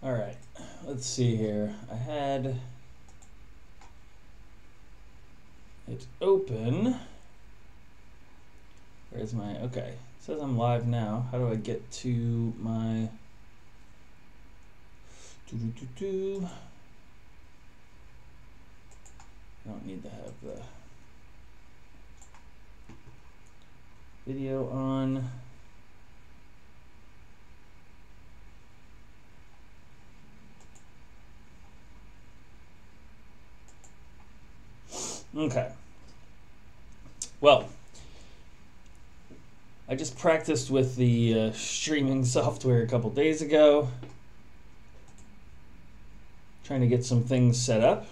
All right, let's see here. I had it open. Where's my, okay. It says I'm live now. How do I get to my, I don't need to have the video on. Okay. Well, I just practiced with the streaming software a couple days ago, trying to get some things set up,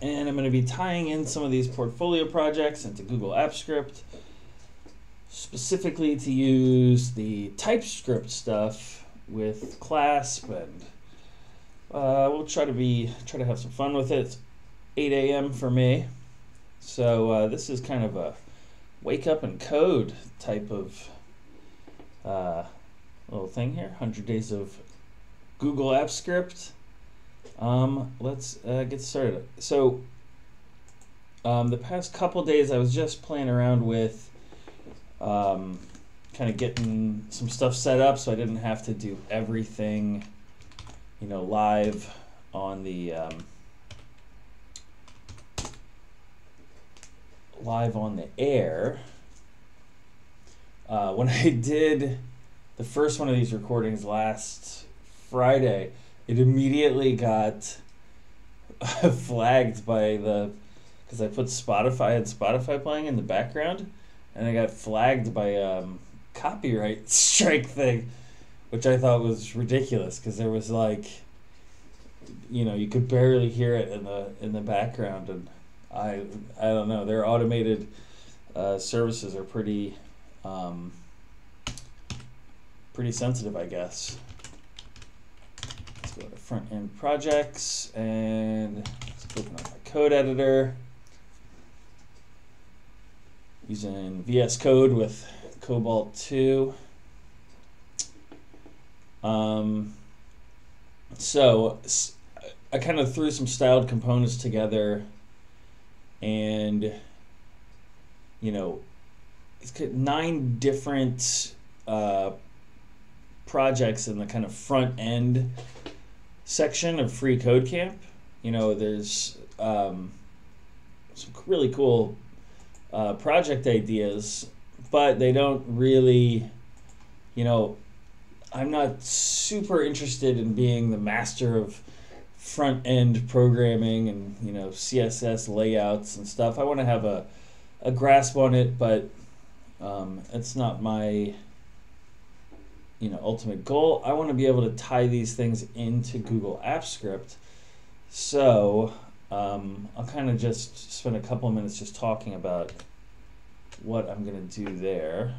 and I'm going to be tying in some of these portfolio projects into Google Apps Script, specifically to use the TypeScript stuff with Clasp, and we'll try to have some fun with it. It's 8 a.m. for me. So this is kind of a wake up and code type of little thing here. 100 days of Google Apps Script. Let's get started. So the past couple days I was just playing around with kind of getting some stuff set up so I didn't have to do everything, you know, live on the air. When I did the first one of these recordings last Friday, it immediately got flagged by because I put Spotify playing in the background, and I got flagged by copyright strike thing, which I thought was ridiculous because there was like, you know, you could barely hear it in the background, and I don't know. Their automated services are pretty sensitive, I guess. Let's go to front end projects and let's open up my code editor using VS Code with Cobalt 2. So I kind of threw some styled components together. And, you know, it's got 9 different projects in the kind of front end section of Free Code Camp. You know, there's some really cool project ideas, but they don't really, you know, I'm not super interested in being the master of front end programming and, you know, CSS layouts and stuff. I want to have a grasp on it, but it's not my, you know, ultimate goal. I want to be able to tie these things into Google Apps Script. So I'll kind of just spend a couple of minutes just talking about what I'm going to do there.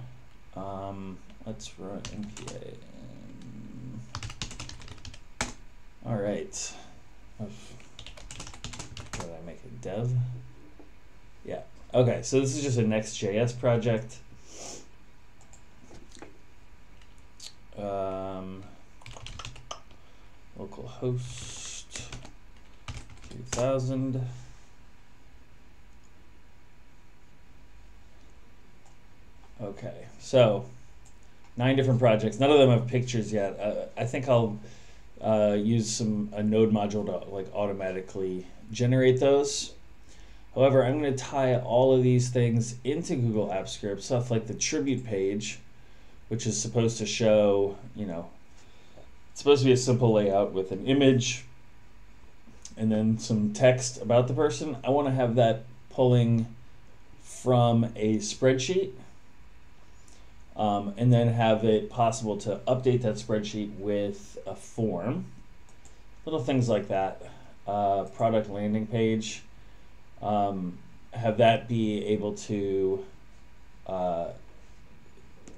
Let's run npm. All right. Did I make a dev? Yeah. Okay, so this is just a Next.js project. Localhost 3000. Okay, so 9 different projects. None of them have pictures yet. I think I'll use a node module to like automatically generate those. However, I'm going to tie all of these things into Google Apps Script, stuff like the tribute page, which is supposed to show, you know, it's supposed to be a simple layout with an image and then some text about the person. I want to have that pulling from a spreadsheet, and then have it possible to update that spreadsheet with a form. Little things like that. Product landing page. Have that be able to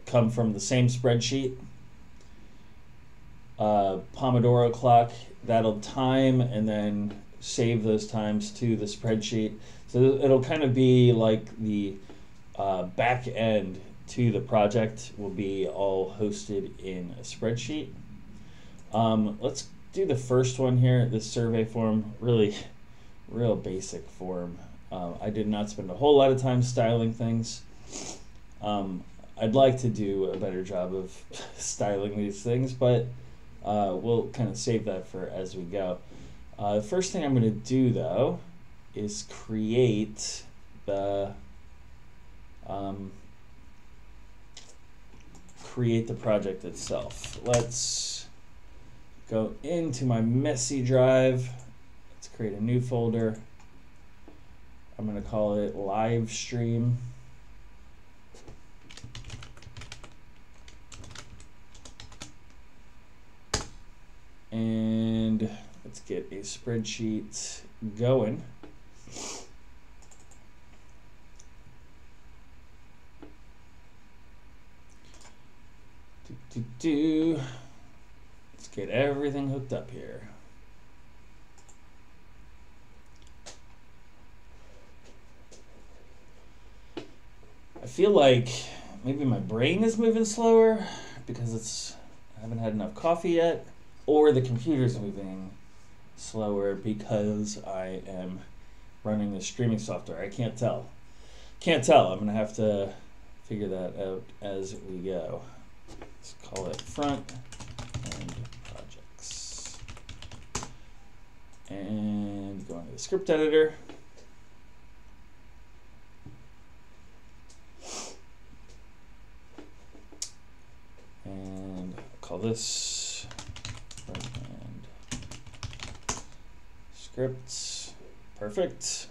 come from the same spreadsheet. Pomodoro clock, that'll time and then save those times to the spreadsheet. So it'll kind of be like the back end to the project will be all hosted in a spreadsheet. Let's do the first one here, this survey form, really real basic form. I did not spend a whole lot of time styling things. I'd like to do a better job of styling these things, but we'll kind of save that for as we go. The first thing I'm going to do, though, is create the project itself. Let's go into my messy drive. Let's create a new folder. I'm going to call it live stream. And let's get a spreadsheet going. Let's get everything hooked up here. I feel like maybe my brain is moving slower because I haven't had enough coffee yet, or the computer's moving slower because I am running the streaming software. I can't tell. I'm gonna have to figure that out as we go. Let's call it front end projects. And go into the script editor. And I'll call this front end scripts. Perfect.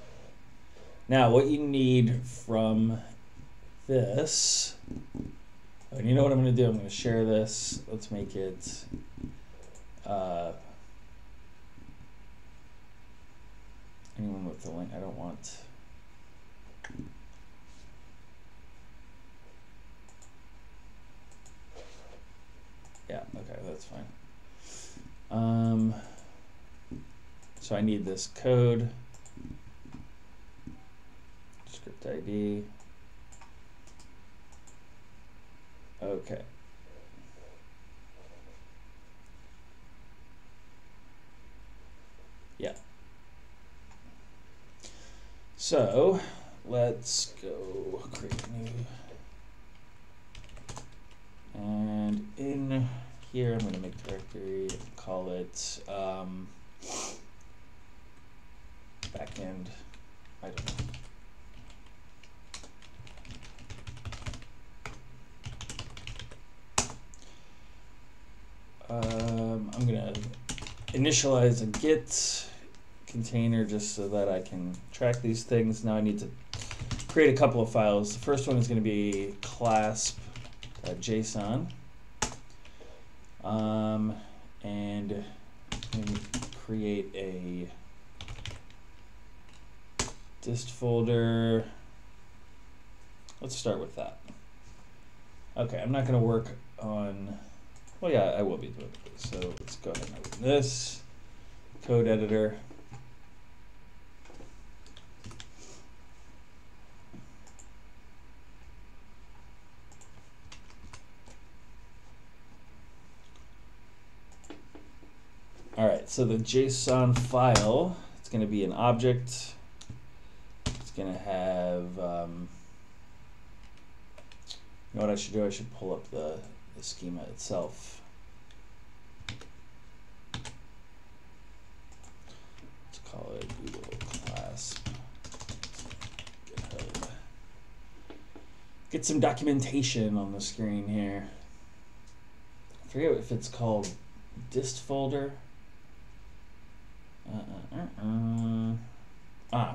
Now what you need from this, and you know what I'm going to do? I'm going to share this. Let's make it anyone with the link. I don't want. Yeah, okay, that's fine. So I need this code, script ID. Okay. Yeah. So let's go create a new. And in here, I'm going to make a directory and call it backend. I don't know. I'm going to initialize a Git container just so that I can track these things. Now I need to create a couple of files. The first one is going to be clasp.json. And create a dist folder. Let's start with that. Okay, I'm not going to work on. Well, yeah, I will be doing it. So let's go ahead and open this code editor. All right, so the JSON file, it's going to be an object. It's going to have, you know what I should do? I should pull up the schema itself. Let's call it Google Clasp. GitHub. Get some documentation on the screen here. I forget if it's called dist folder.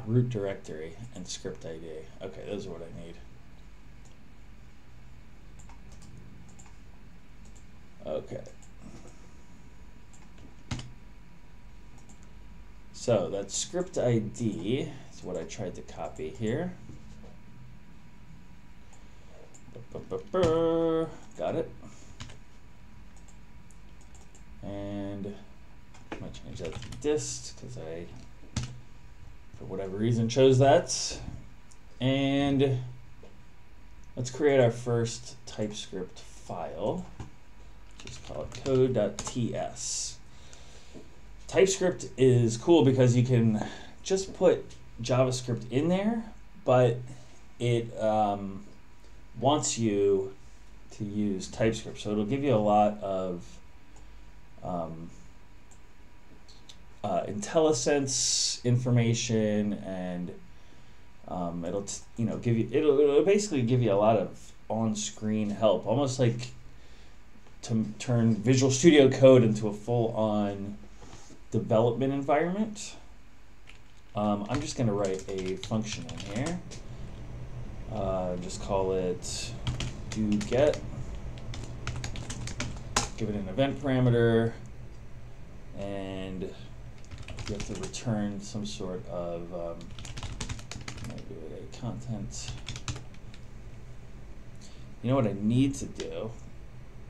Root directory and script ID. Okay, those are what I need. Okay. So that script ID is what I tried to copy here. Got it. And I might change that to dist because I, for whatever reason, chose that. And let's create our first TypeScript file. Just call it code.ts. TypeScript is cool because you can just put JavaScript in there, but it wants you to use TypeScript. So it'll give you a lot of IntelliSense information, and it'll give you it'll basically give you a lot of on-screen help, almost like to turn Visual Studio Code into a full-on development environment. I'm just going to write a function in here. Just call it doGet. Give it an event parameter, and you have to return some sort of maybe with a content. You know what I need to do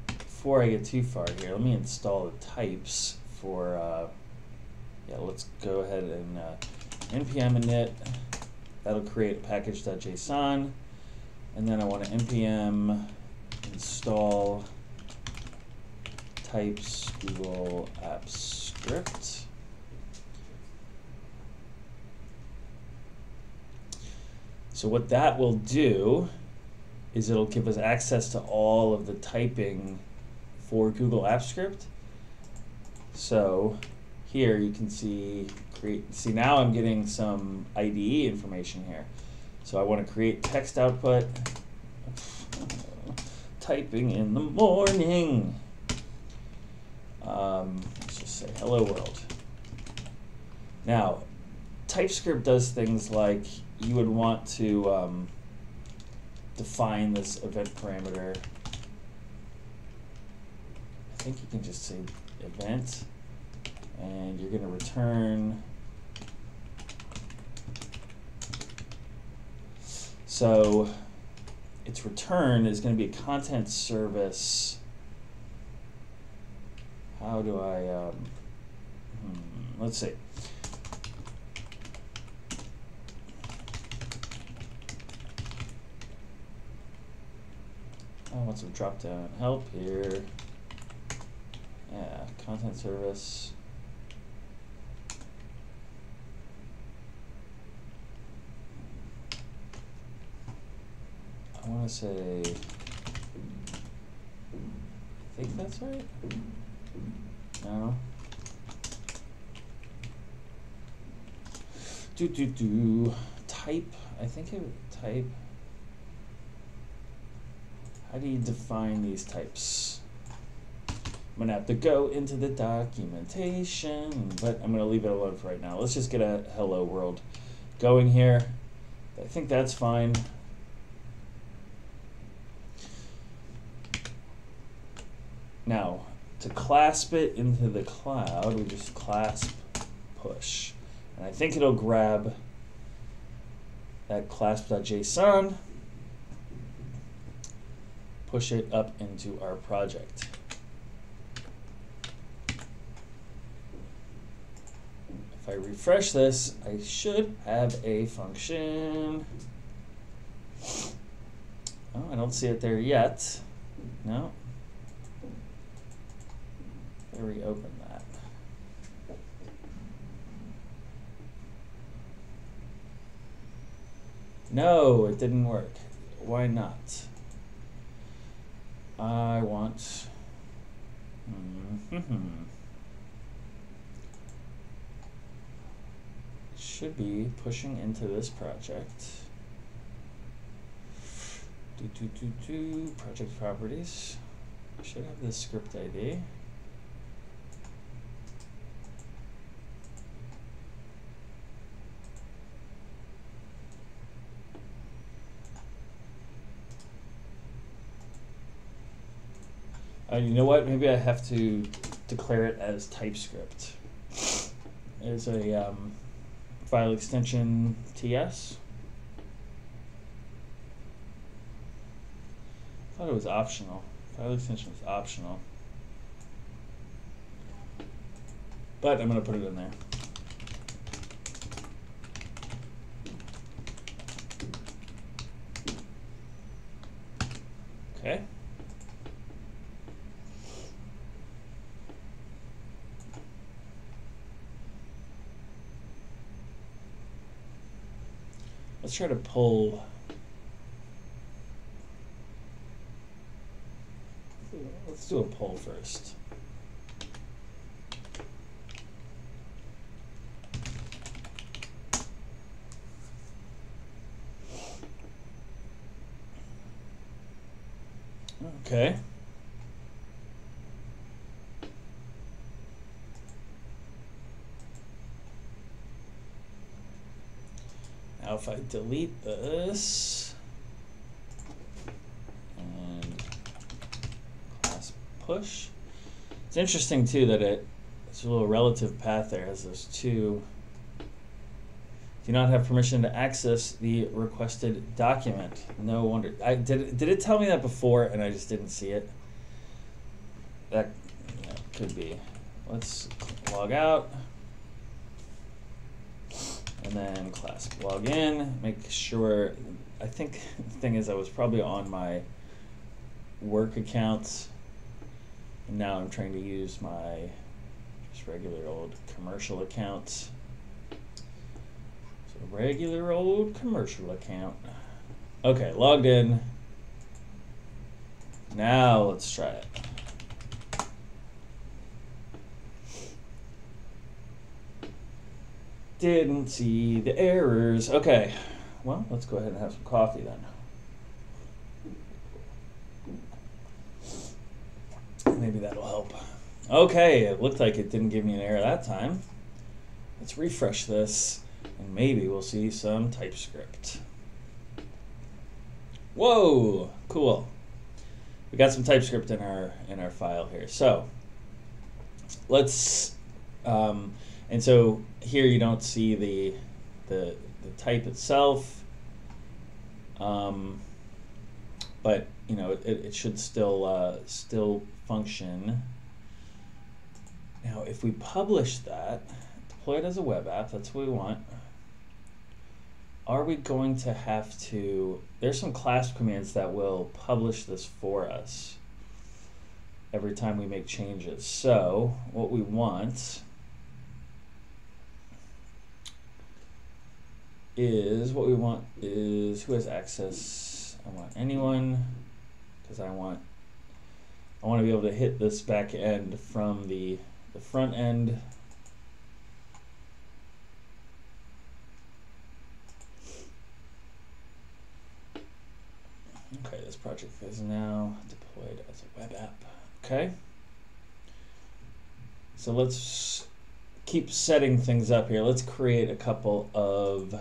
before I get too far here? Let me install the types for. Yeah, let's go ahead and npm init. That'll create a package.json, and then I want to npm install types Google Apps Script. So what that will do is it'll give us access to all of the typing for Google Apps Script. So here you can see now I'm getting some IDE information here. So I want to create text output. Typing in the morning. Let's just say hello world. Now, TypeScript does things like you would want to define this event parameter. I think you can just say event, and you're going to return. So its return is going to be a content service. How do I, let's see. I want some drop down help here. Yeah, content service. I want to say, I think that's right. No. Type. I think it would type. How do you define these types? I'm gonna have to go into the documentation, but I'm gonna leave it alone for right now. Let's just get a hello world going here. I think that's fine. Now, to clasp it into the cloud, we just clasp push. And I think it'll grab that clasp.json, push it up into our project. If I refresh this, I should have a function. Oh, I don't see it there yet. No. Reopen that. No, it didn't work. Why not? I want. Should be pushing into this project. Project properties. Should have this script ID. You know what? Maybe I have to declare it as TypeScript. There's a file extension TS. I thought it was optional. File extension is optional. But I'm going to put it in there. Okay. Let's try to pull. Let's do a poll first. Okay. Now if I delete this and class push, it's interesting too that it's a little relative path there as those two. Do not have permission to access the requested document. No wonder. Did it tell me that before and I just didn't see it? That could be. Let's log out. And then class log in. Make sure. I think the thing is I was probably on my work account. And now I'm trying to use my just regular old commercial account. Regular old commercial account. Okay, logged in. Now let's try it. Didn't see the errors. Okay, well, let's go ahead and have some coffee then. Maybe that'll help. Okay, it looked like it didn't give me an error that time. Let's refresh this. And maybe we'll see some TypeScript. Whoa, cool. We got some TypeScript in our file here. So let's and so here you don't see the type itself, but you know it should still function. Now if we publish that, deploy it as a web app, that's what we want. Are we going to have to, there's some class commands that will publish this for us every time we make changes. So what we want is who has access. I want anyone, because I want to be able to hit this back end from the front end. Okay, this project is now deployed as a web app. Okay. So let's keep setting things up here. Let's create a couple of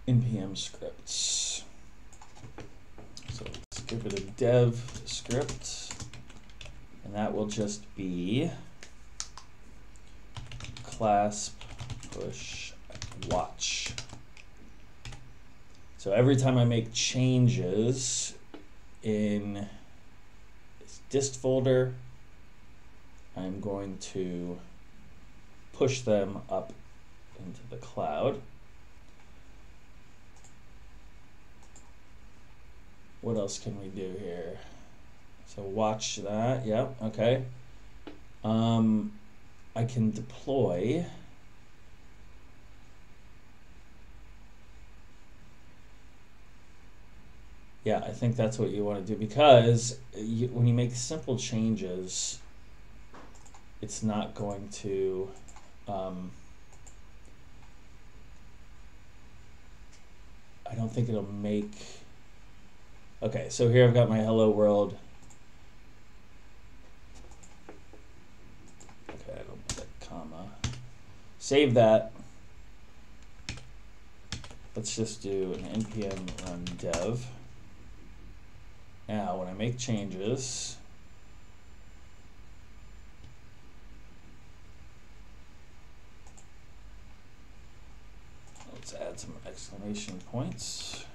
npm scripts. So let's give it a dev script, and that will just be class push watch. So every time I make changes in this dist folder, I'm going to push them up into the cloud. What else can we do here? So watch that, yep, okay. I can deploy. Yeah, I think that's what you want to do, because when you make simple changes, it's not going to I don't think it'll make. Okay, so here I've got my hello world. Okay, I don't put that comma. Save that. Let's just do an npm run dev. Now, when I make changes, let's add some exclamation points.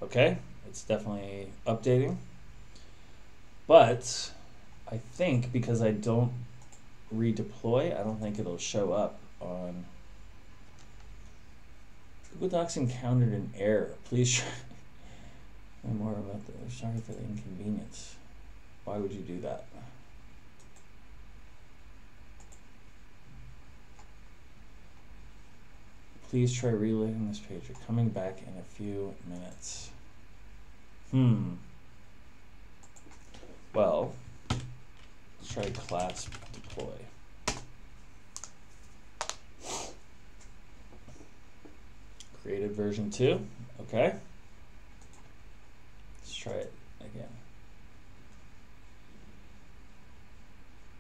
Okay, it's definitely updating. But I think because I don't redeploy, I don't think it'll show up on Google Docs. Encountered an error. Please try more about the. Sorry for the inconvenience. Why would you do that? Please try reloading this page. You're coming back in a few minutes. Well, let's try class deploy. Created version 2. Okay. Let's try it again.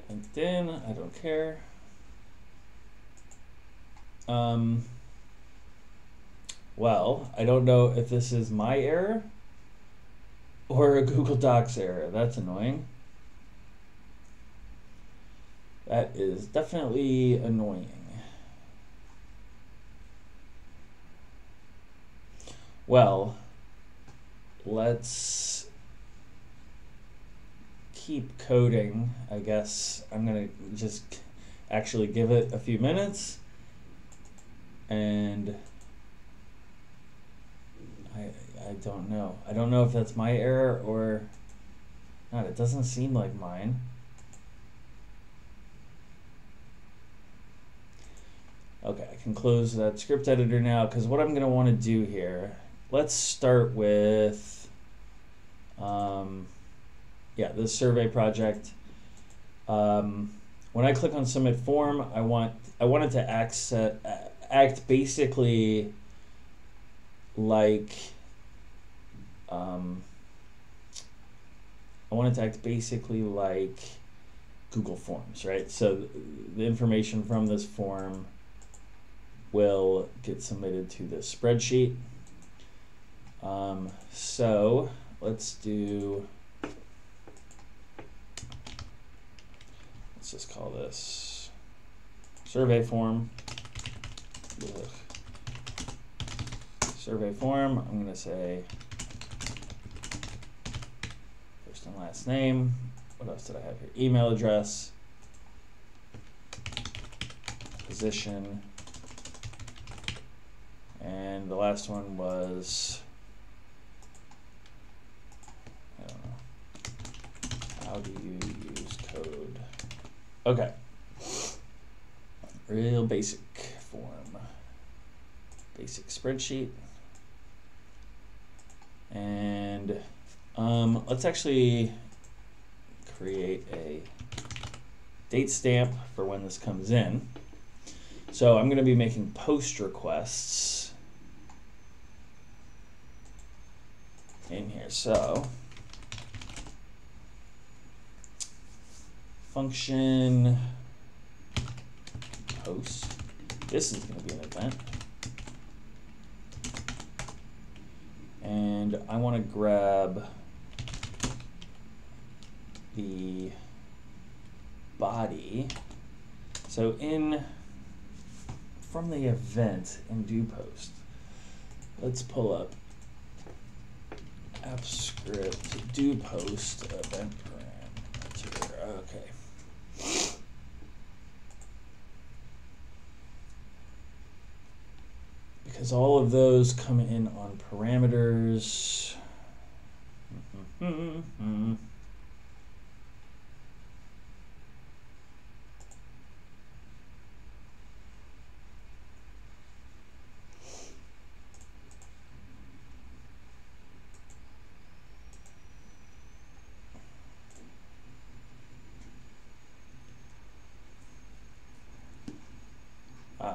LinkedIn, I don't care. Well, I don't know if this is my error or a Google Docs error. That's annoying. That is definitely annoying. Well, let's keep coding. I guess I'm gonna just actually give it a few minutes, and I don't know. I don't know if that's my error or not. It doesn't seem like mine. Okay, I can close that script editor now, because what I'm gonna want to do here, let's start with this survey project. When I click on submit form, I want it to act basically like Google Forms, right? So the information from this form will get submitted to the spreadsheet. So let's just call this survey form. Survey form, I'm going to say first and last name. What else did I have here? Email address, position, and the last one was, I don't know, how do you use code? Okay, real basic form, basic spreadsheet. And let's actually create a date stamp for when this comes in. So I'm going to be making post requests in here. So function post. This is going to be an event. And I want to grab the body. So from the event in doPost, let's pull up app script doPost event parameter. Okay. Because all of those come in on parameters.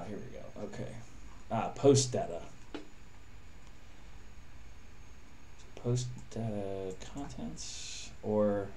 Here we go. Okay. Post data. Post data contents or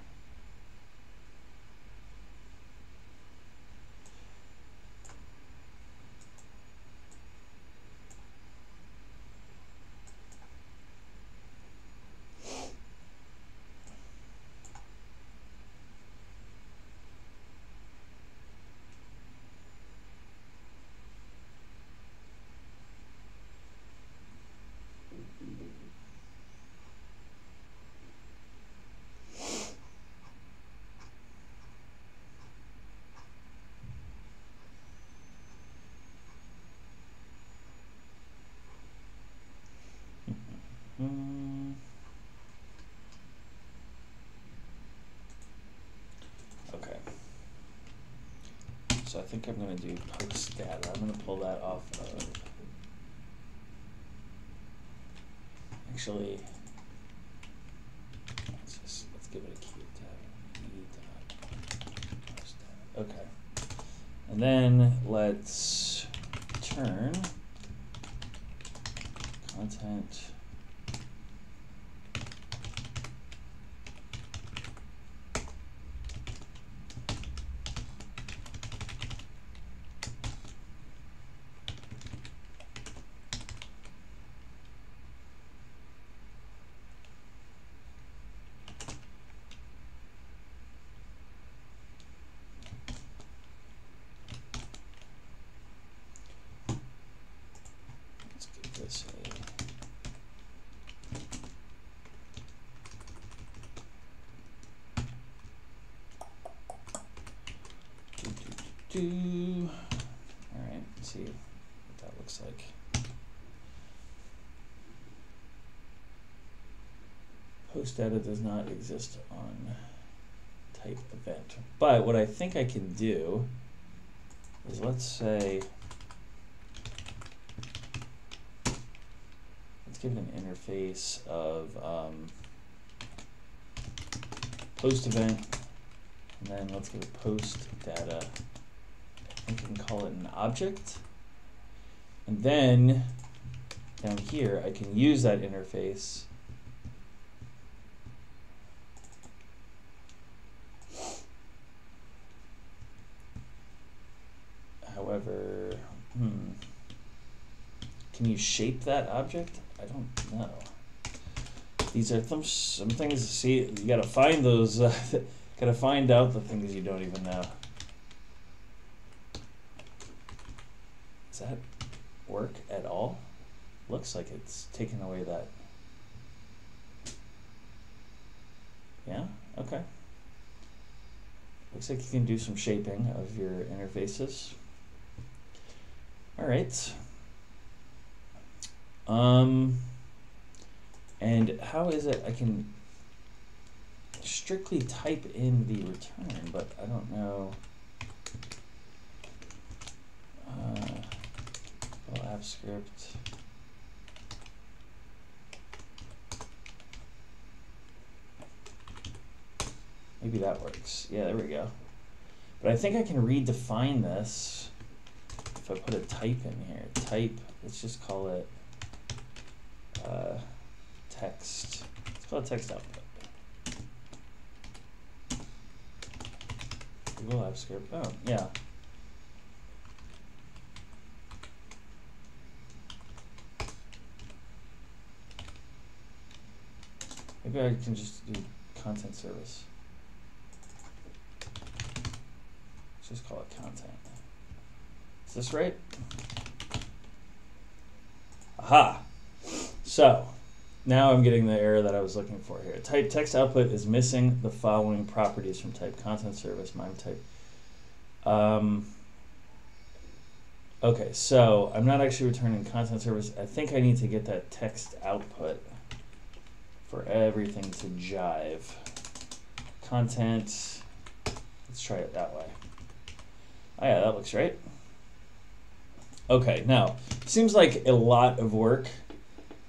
okay. So I think I'm going to do post data. I'm going to pull that off of actually, let's give it a key tab. Okay, and then let's turn content this all right, let's see what that looks like. Post data does not exist on type event, but what I think I can do is, let's say, let's give it an interface of post event, and then let's give it post data. I think we can call it an object, and then down here I can use that interface however, can you shape that object? I don't know. These are some things to see. You gotta find those, gotta find out the things you don't even know. Does that work at all? Looks like it's taken away that. Yeah, okay. Looks like you can do some shaping of your interfaces. All right. And how is it I can strictly type in the return, but I don't know. App script. Maybe that works. Yeah, there we go. But I think I can redefine this if I put a type in here. Type, let's just call it text. Let's call it text output. Google App Script. Oh, yeah. Maybe I can just do content service. Let's just call it content. Is this right? Aha! So, now I'm getting the error that I was looking for here. Type text output is missing the following properties from type content service, MIME type. Okay, so I'm not actually returning content service. I think I need to get that text output for everything to jive. Content, let's try it that way. Oh yeah, that looks right. Okay, now, seems like a lot of work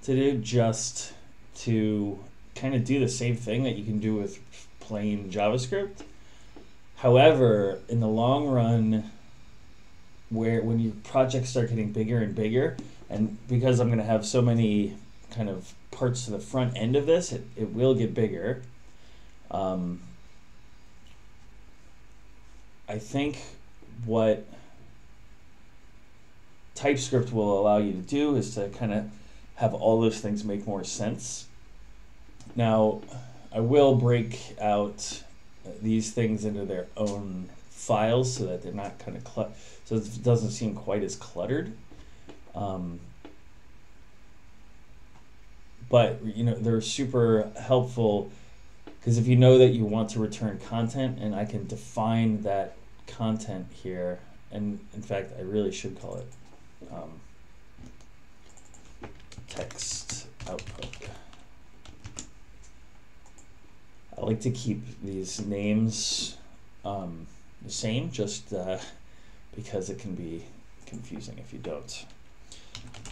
to do just to kind of do the same thing that you can do with plain JavaScript. However, in the long run, when your projects start getting bigger and bigger, and because I'm going to have so many kind of parts to the front end of this, it will get bigger. I think what TypeScript will allow you to do is to kind of have all those things make more sense. Now, I will break out these things into their own files so that they're not kind of so it doesn't seem quite as cluttered. But you know, they're super helpful because if you know that you want to return content, and I can define that content here, and in fact I really should call it text output. I like to keep these names the same, just because it can be confusing if you don't.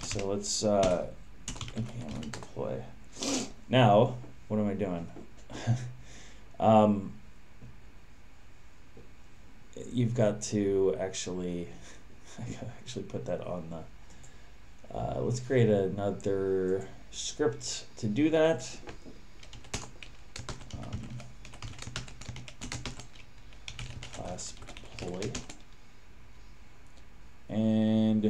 So let's npm deploy. Now, what am I doing? You've got to actually put that on the, let's create another script to do that. Class employee. And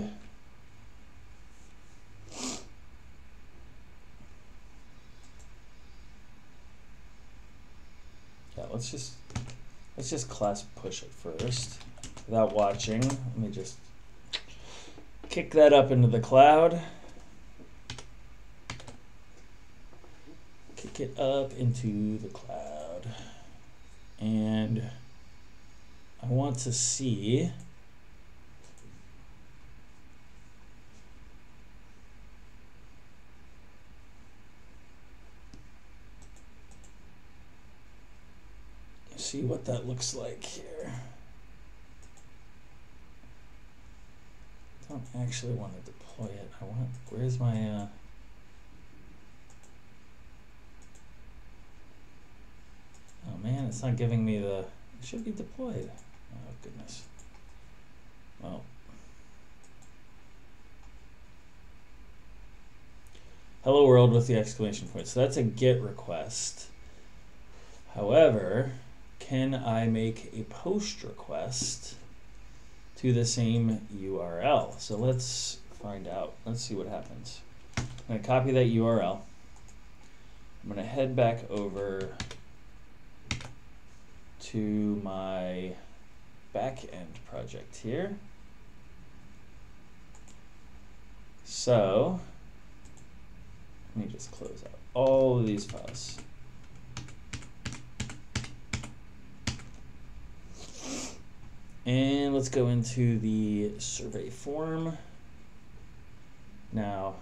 yeah, let's just class push it first without watching. Let me just kick that up into the cloud. Kick it up into the cloud. And I want to see what that looks like here. I don't actually want to deploy it. Where's my oh man, it's not giving me the, it should be deployed. Oh goodness. Well, hello world with the exclamation point. So that's a GET request. However, can I make a post request to the same URL? So let's find out. Let's see what happens. I'm going to copy that URL. I'm going to head back over to my back-end project here. So let me just close out all of these files. And let's go into the survey form. Now,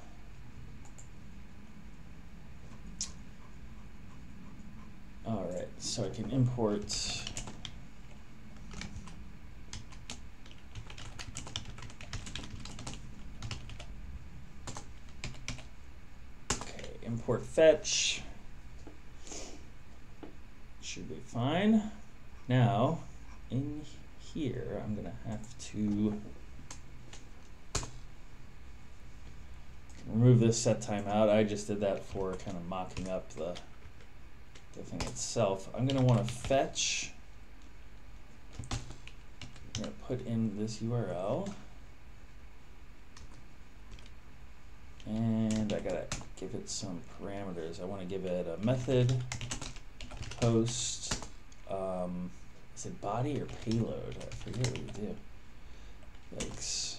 all right, so I can import import fetch. Should be fine. Now, in here, I'm going to have to remove this set timeout. I just did that for kind of mocking up the thing itself. I'm going to want to fetch. I'm going to put in this URL. And I got to give it some parameters. I want to give it a method, post, is it body or payload? I forget what we do. Yikes.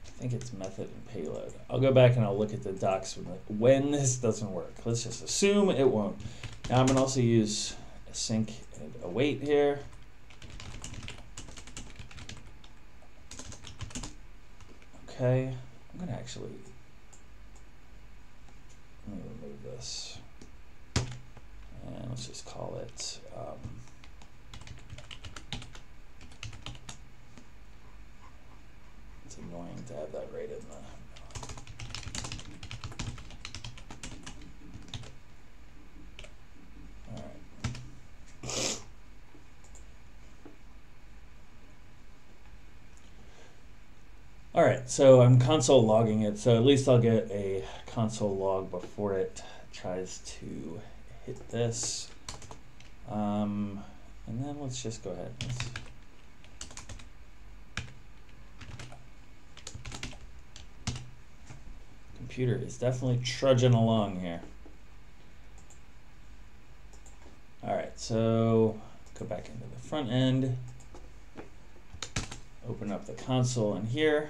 I think it's method and payload. I'll go back and I'll look at the docs when this doesn't work. Let's just assume it won't. Now I'm going to also use async and await here. Okay, I'm going to actually, let me remove this, and let's just call it, it's annoying to have that right in the, all right. All right, so I'm console logging it, so at least I'll get a console log before it tries to hit this. And then let's just go ahead. Computer is definitely trudging along here. All right, so go back into the front end, open up the console in here.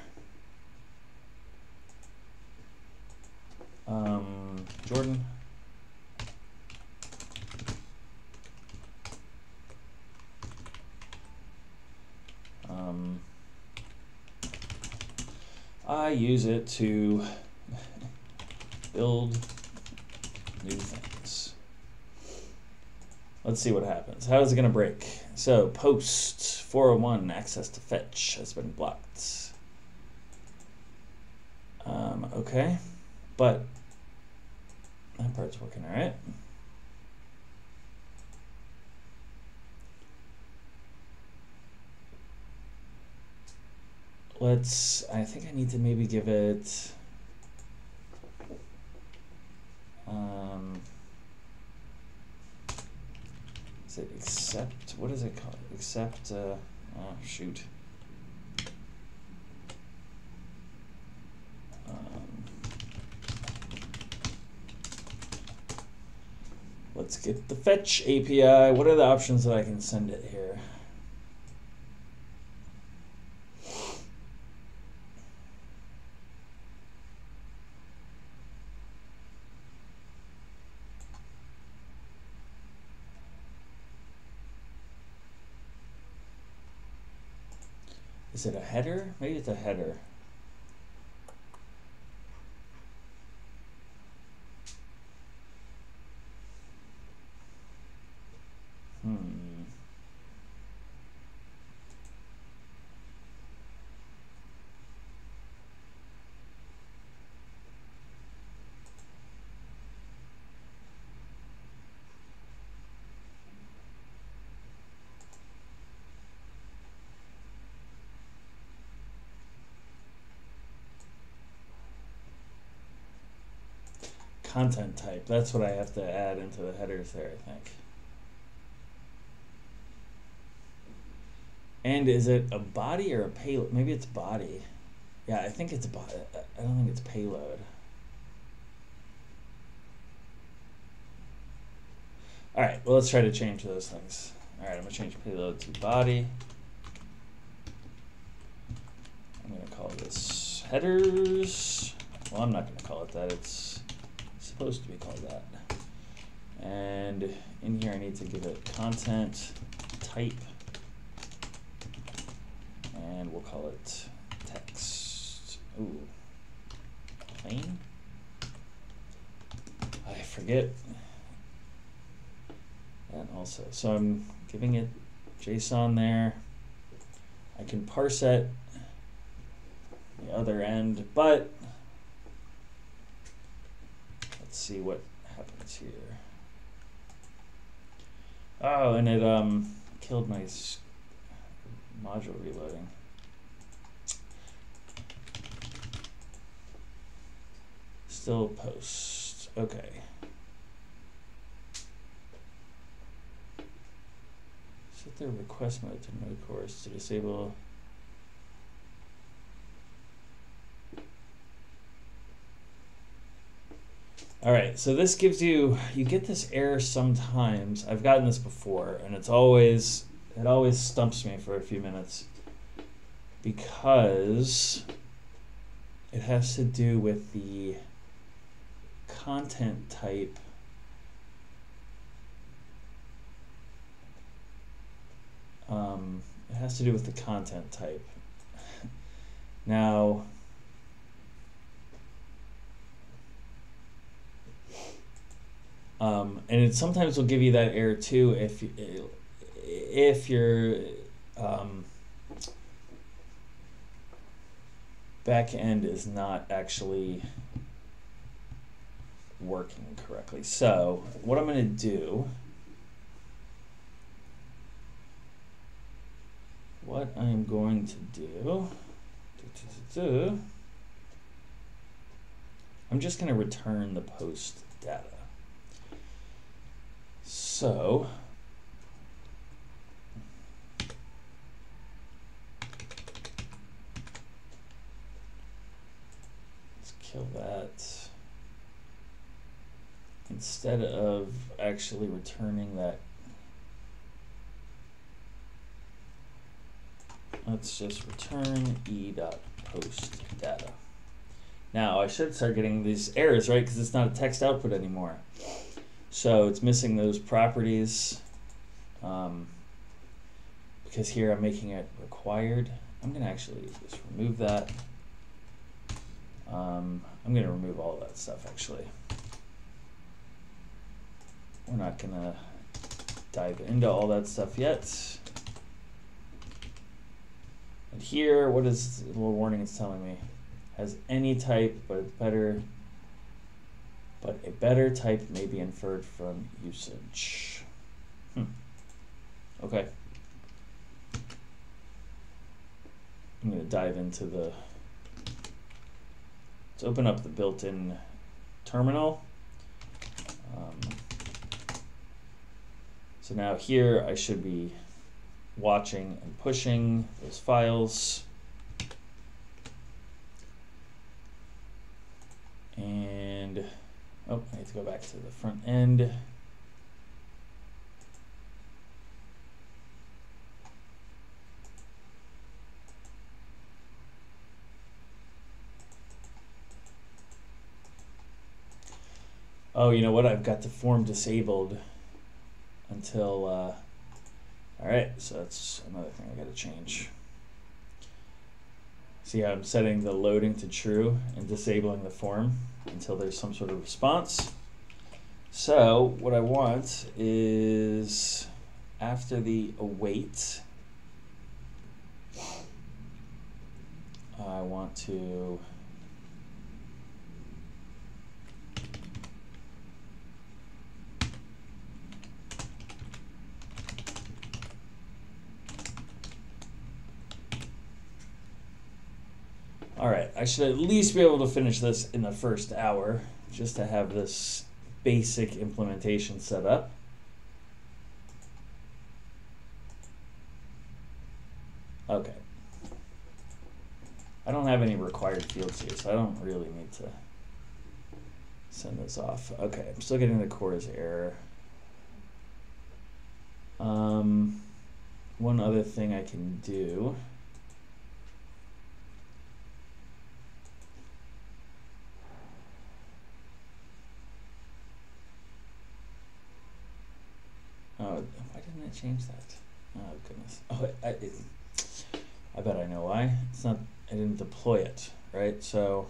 Jordan. I use it to build new things. Let's see what happens. How is it going to break? So post 401 access to fetch has been blocked. Okay, but that part's working all right. I think I need to maybe give it, is it accept, what is it called? Accept, oh shoot. Let's get the fetch API. What are the options that I can send it here? Is it a header? Maybe it's a header. Content type. That's what I have to add into the headers there, I think. And is it a body or a payload? Maybe it's body. Yeah, I think it's body. I don't think it's payload. All right, well, let's try to change those things. All right, I'm gonna change payload to body. I'm gonna call this headers. Well, I'm not gonna call it that. It's supposed to be called that. And in here I need to give it content type, and we'll call it text. Ooh, plain. I forget that also. So I'm giving it JSON there. I can parse it the other end, but let's see what happens here. Oh, and it killed my module reloading. Still post. Okay. Set the request mode to no course to disable. All right, so this gives you get this error sometimes. I've gotten this before, and it always stumps me for a few minutes because it has to do with the content type. It has to do with the content type. Now, and it sometimes will give you that error too if your back end is not actually working correctly. So what I'm going to do, I'm just going to return the post data. So let's kill that. Instead of actually returning that, let's just return e.post data. Now I should start getting these errors, right? Because it's not a text output anymore. So it's missing those properties because here I'm making it required. I'm going to actually just remove that. I'm going to remove all of that stuff actually. We're not going to dive into all that stuff yet. And here, what is the little warning it's telling me? Has any type, but it's better. But a better type may be inferred from usage. Okay. I'm going to dive into the. Let's open up the built-in terminal. So now here I should be watching and pushing those files. And I need to go back to the front end. Oh, you know what? I've got the form disabled until, all right, so that's another thing I gotta change. See how I'm setting the loading to true and disabling the form until there's some sort of response. So what I want is after the await, I want to all right, I should at least be able to finish this in the first hour just to have this basic implementation set up. Okay. I don't have any required fields here, so I don't really need to send this off. Okay, I'm still getting the CORS error. One other thing I can do. Oh, why didn't I change that? Oh goodness. Oh, I bet I know why. It's not. I didn't deploy it, right? So.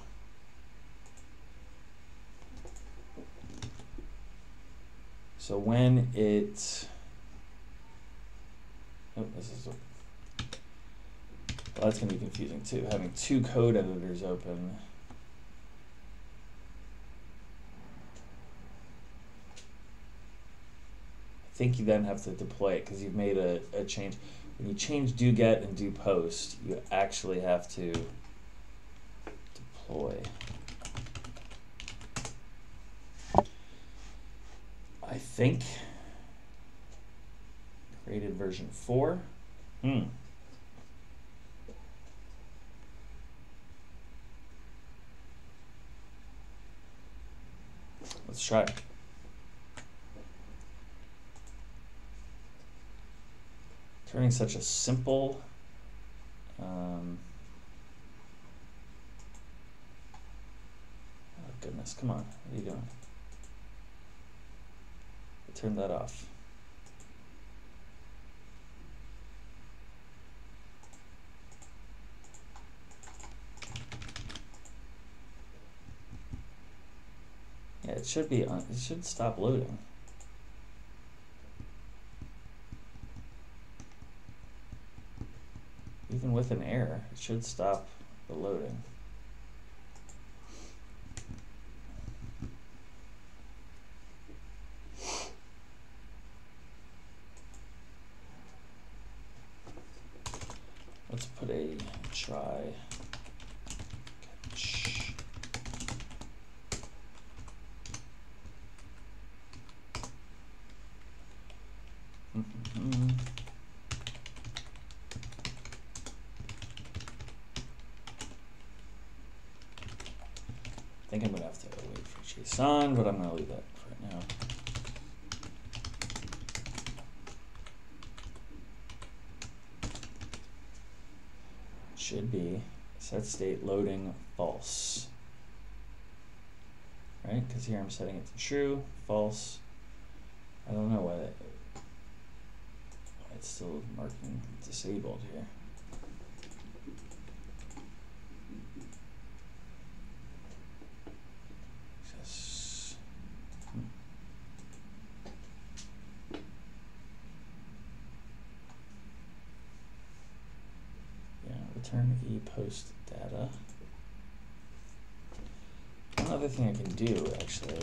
So when it. Oh, this is. Well, that's gonna be confusing too. Having two code editors open. I think you then have to deploy it because you've made a change. When you change do get and do post, you actually have to deploy. I think created version 4. Let's try. Turning such a simple oh goodness, come on, what are you doing? I turned that off. Yeah, it should be on, it should stop loading. Even with an error, it should stop the loading. Let's put a try catch. I think I'm gonna have to wait for JSON, but I'm gonna leave that for right now. Should be set state loading false, right? Because here I'm setting it to true, false. I don't know why it's still marking disabled here. return ePost data. One other thing I can do, actually,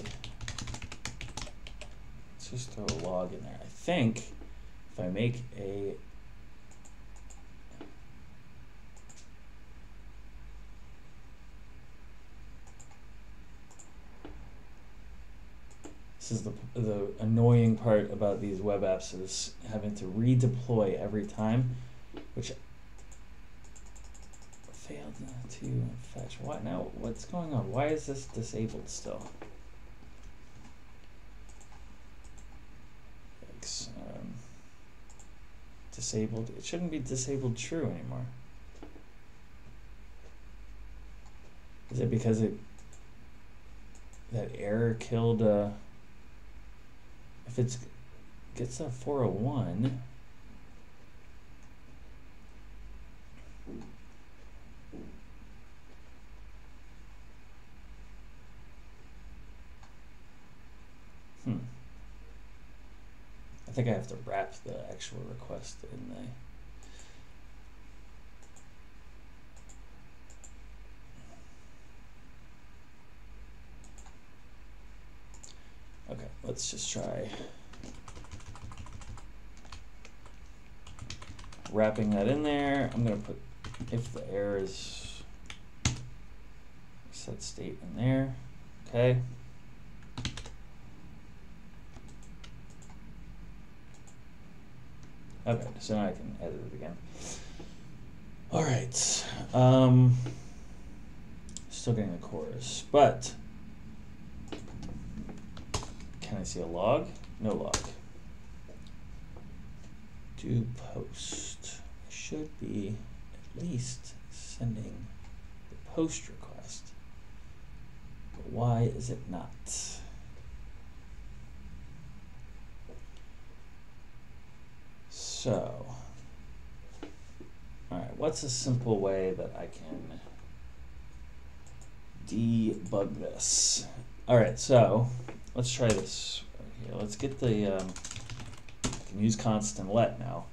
let's just throw a log in there. I think if I make a this is the annoying part about these web apps is having to redeploy every time, which failed to fetch. What now? What's going on? Why is this disabled still? Yikes. Disabled. It shouldn't be disabled true anymore. Is it because that error killed? If it gets a 401. I think I have to wrap the actual request in the. Okay, let's just try wrapping that in there. I'm gonna put if the error is set state in there. Okay. Okay, so now I can edit it again. All right. Still getting the CORS, but can I see a log? No log. Do post. I should be at least sending the post request. But why is it not? So, all right, what's a simple way that I can debug this? All right, so let's try this right here. Let's get the, I can use const and let now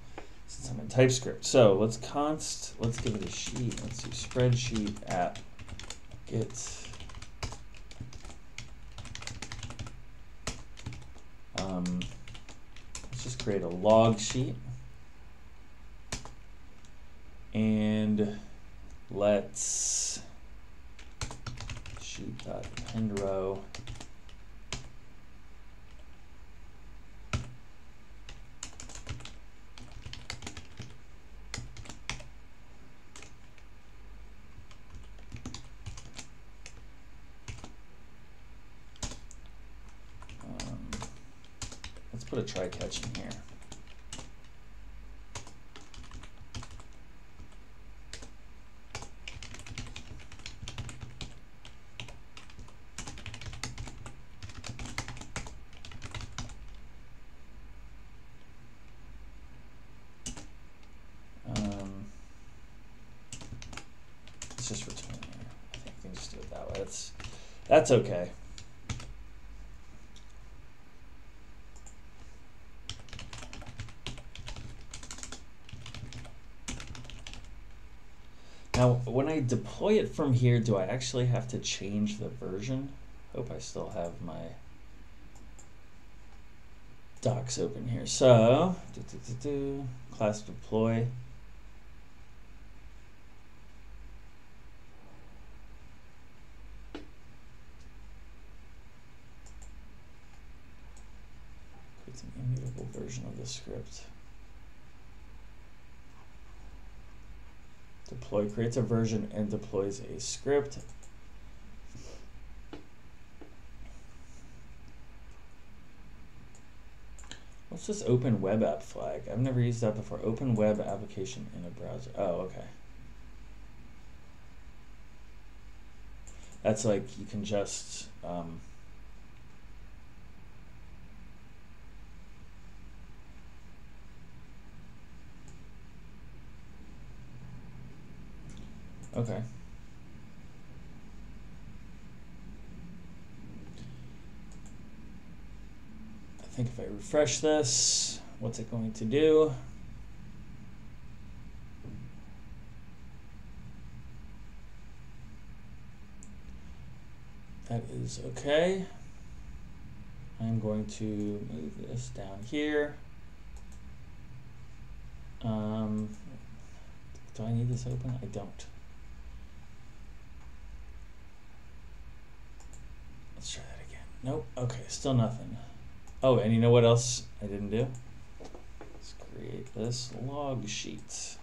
since I'm in TypeScript. So let's give it a sheet. Let's do spreadsheet app get let's just create a log sheet. And let's sheet.append row let's put a try catch in here. Just return here. I think we can just do it that way. That's okay. Now, when I deploy it from here, do I actually have to change the version? Hope I still have my docs open here. So, class deploy. Creates an immutable version of the script. Deploy creates a version and deploys a script. What's this open web app flag? I've never used that before. Open web application in a browser. Oh, okay. That's like you can just okay. I think if I refresh this, what's it going to do? is okay. I'm going to move this down here. Do I need this open? I don't. Let's try that again. Nope. Okay, still nothing. Oh, and you know what else I didn't do? Let's create this log sheet.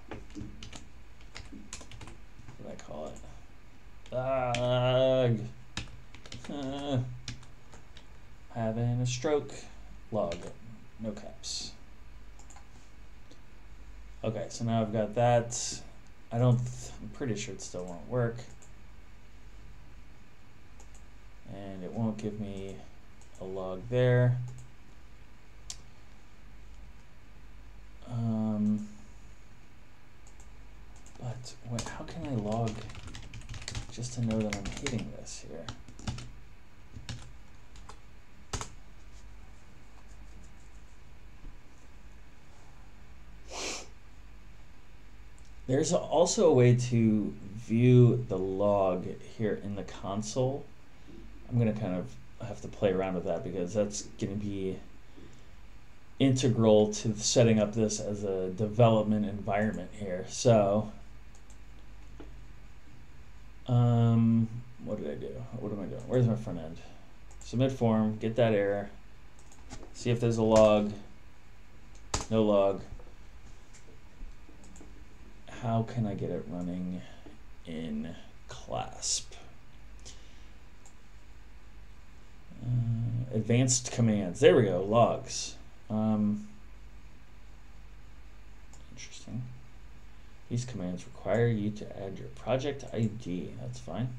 What do I call it? Having a stroke. Log. No caps. Okay, so now I've got that. I'm pretty sure it still won't work. And it won't give me a log there. But wait, how can I log just to know that I'm hitting this here? There's also a way to view the log here in the console. I'm going to kind of have to play around with that because that's going to be integral to setting up this as a development environment here. So, what did I do? What am I doing? Where's my front end? Submit form, get that error, see if there's a log, no log. How can I get it running in Clasp? Advanced commands. There we go. Logs. Interesting. These commands require you to add your project ID. That's fine.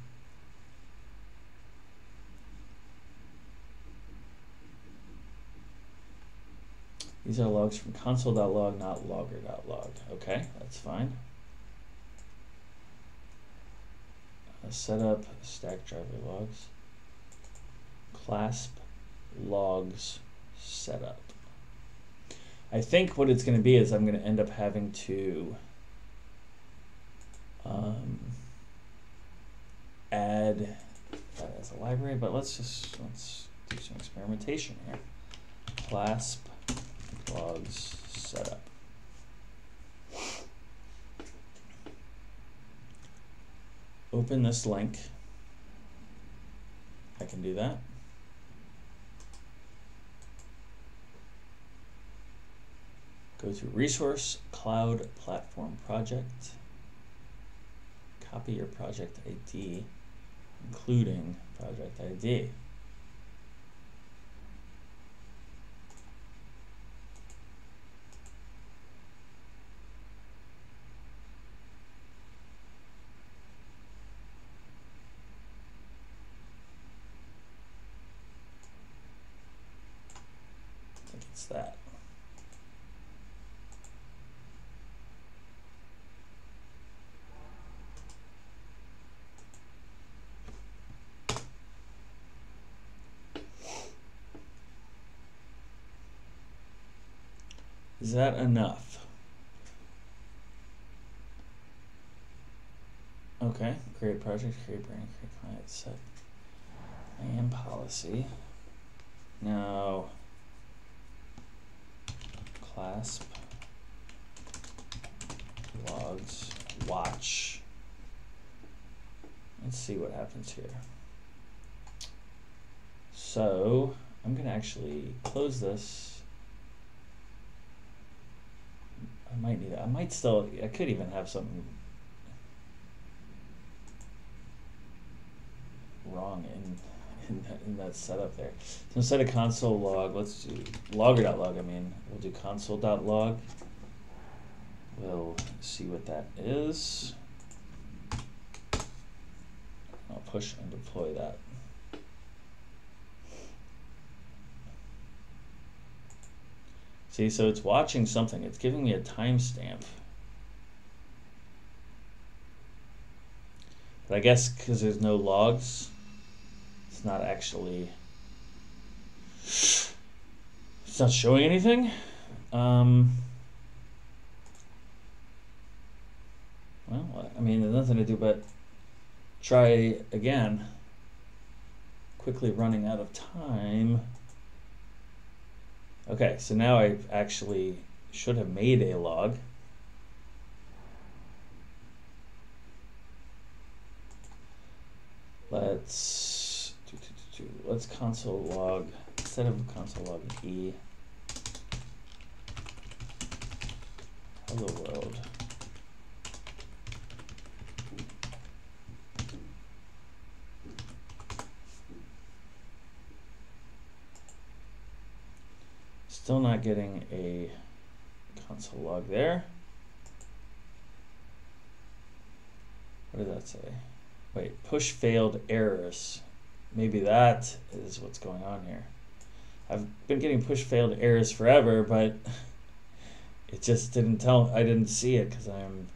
These are logs from console.log, not logger.log. Okay, that's fine. Setup stack driver logs. Clasp logs setup. I think what it's going to be is I'm going to end up having to add that as a library, but let's do some experimentation here. Clasp logs setup. Open this link. I can do that. Go to Resource Cloud Platform Project. Copy your project ID, including project ID. I think it's that. Is that enough? Okay, create project, create brand, create client, set and policy. Now, clasp logs watch. Let's see what happens here. So I'm going to actually close this. I might need it. I could even have something wrong in that setup there. So instead of console log, let's do logger.log. We'll do console.log. We'll see what that is. I'll push and deploy that. See, so it's watching something. It's giving me a timestamp. But I guess because there's no logs, it's not actually, it's not showing anything. Well, there's nothing to do but try again. quickly running out of time. Okay, so now I actually should have made a log. Let's console log, instead of console log E, hello world. Still not getting a console log there. What did that say? Wait, push failed errors. Maybe that is what's going on here. I've been getting push failed errors forever, but it just didn't tell, I didn't see it because I'm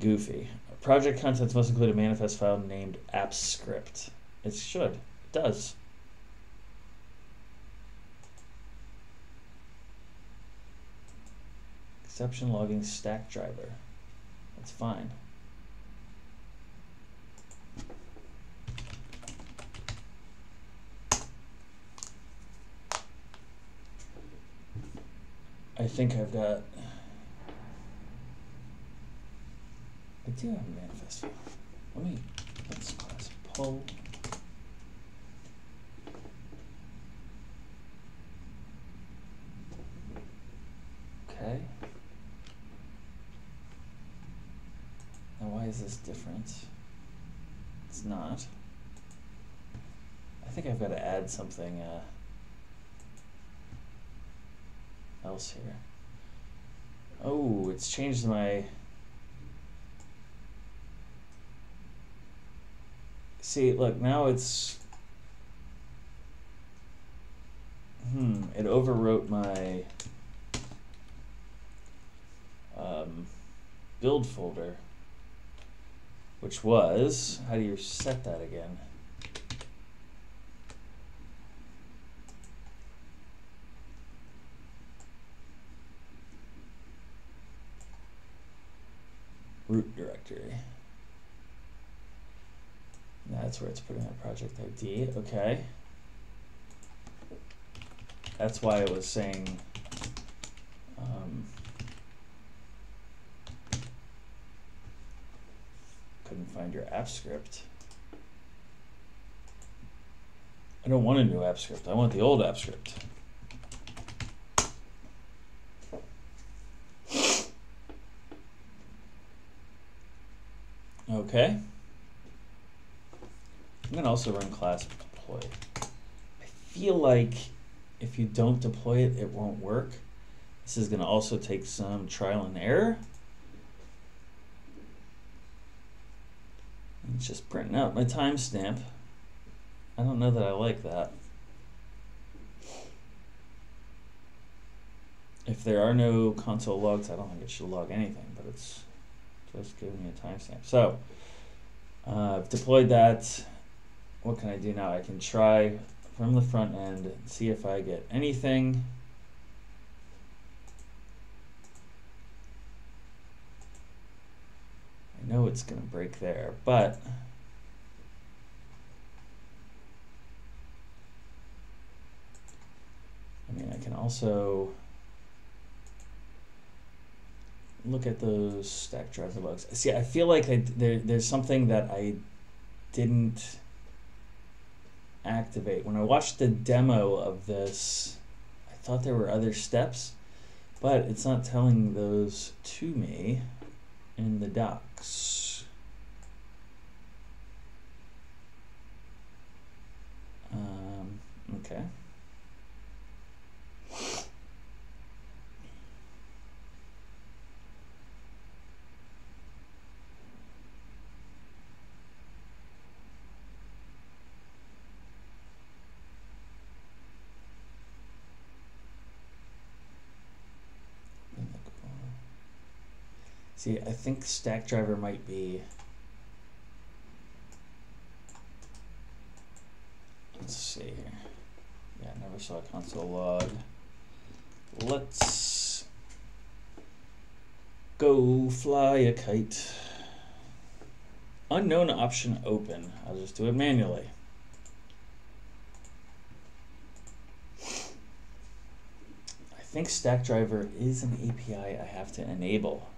goofy. Project contents must include a manifest file named appscript. It should, it does. Exception logging stack driver. That's fine. I think I've got, I do have a manifest file. Let's class pull. Okay. Now why is this different? It's not. I think I've got to add something else here. Oh, it's changed my, see, look, now it's, it overwrote my build folder, which was, how do you set that again? Root directory. That's where it's putting that project ID. Okay. That's why it was saying couldn't find your app script. I don't want a new app script. I want the old app script. Okay. I'm gonna also run class deploy. I feel like if you don't deploy it, it won't work. This is gonna also take some trial and error. It's just printing out my timestamp. I don't know that I like that. If there are no console logs, I don't think it should log anything, but it's just giving me a timestamp. So I've deployed that. What can I do now? I can try from the front end and see if I get anything. I know it's going to break there, but I mean, I can also look at those stack driver logs. See, I feel like there's something that I didn't activate. When I watched the demo of this, I thought there were other steps, but it's not telling those to me in the docs. Okay. See, I think stack driver might be, let's see here. Yeah, I never saw a console log. Let's go fly a kite. Unknown option open. I'll just do it manually. think Stackdriver is an API I have to enable.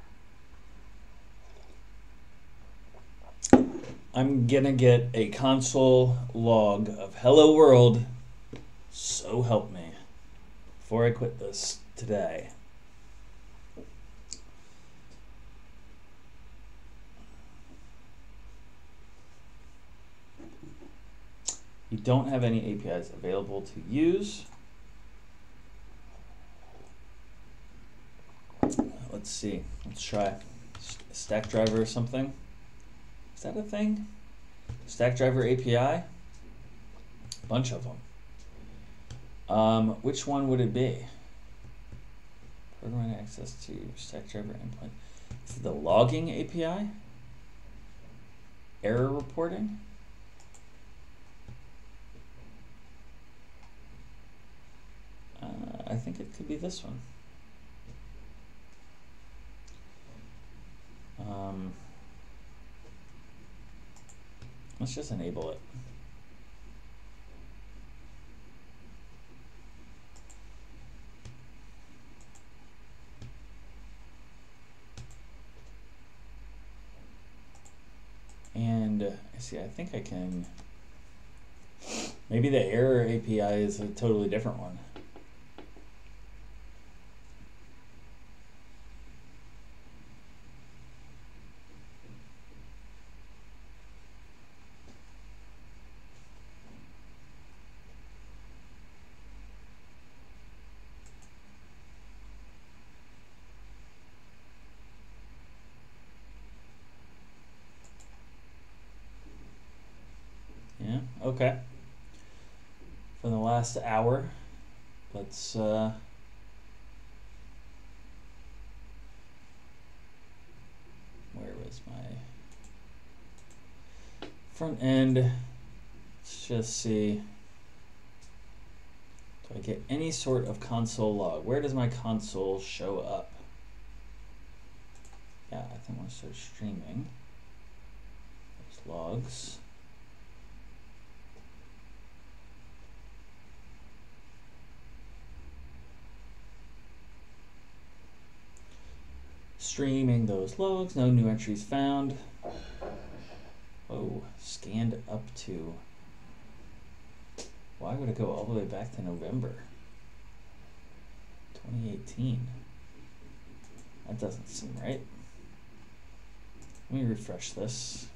I'm gonna get a console log of hello world, so help me, before I quit this today. You don't have any APIs available to use. Let's see, let's try Stackdriver or something. Is that a thing? Stackdriver API? Bunch of them. Which one would it be? Program access to Stackdriver endpoint. Is it the logging API? Error reporting? I think it could be this one. Let's just enable it. And see, I think I can, maybe the error API is a totally different one. Yeah, okay. For the last hour, let's where was my front end? Let's just see. Do I get any sort of console log? Where does my console show up? Yeah, I think I want to start streaming those logs. Streaming those logs, no new entries found. Oh, scanned up to. Why would it go all the way back to November 2018? That doesn't seem right. Let me refresh this.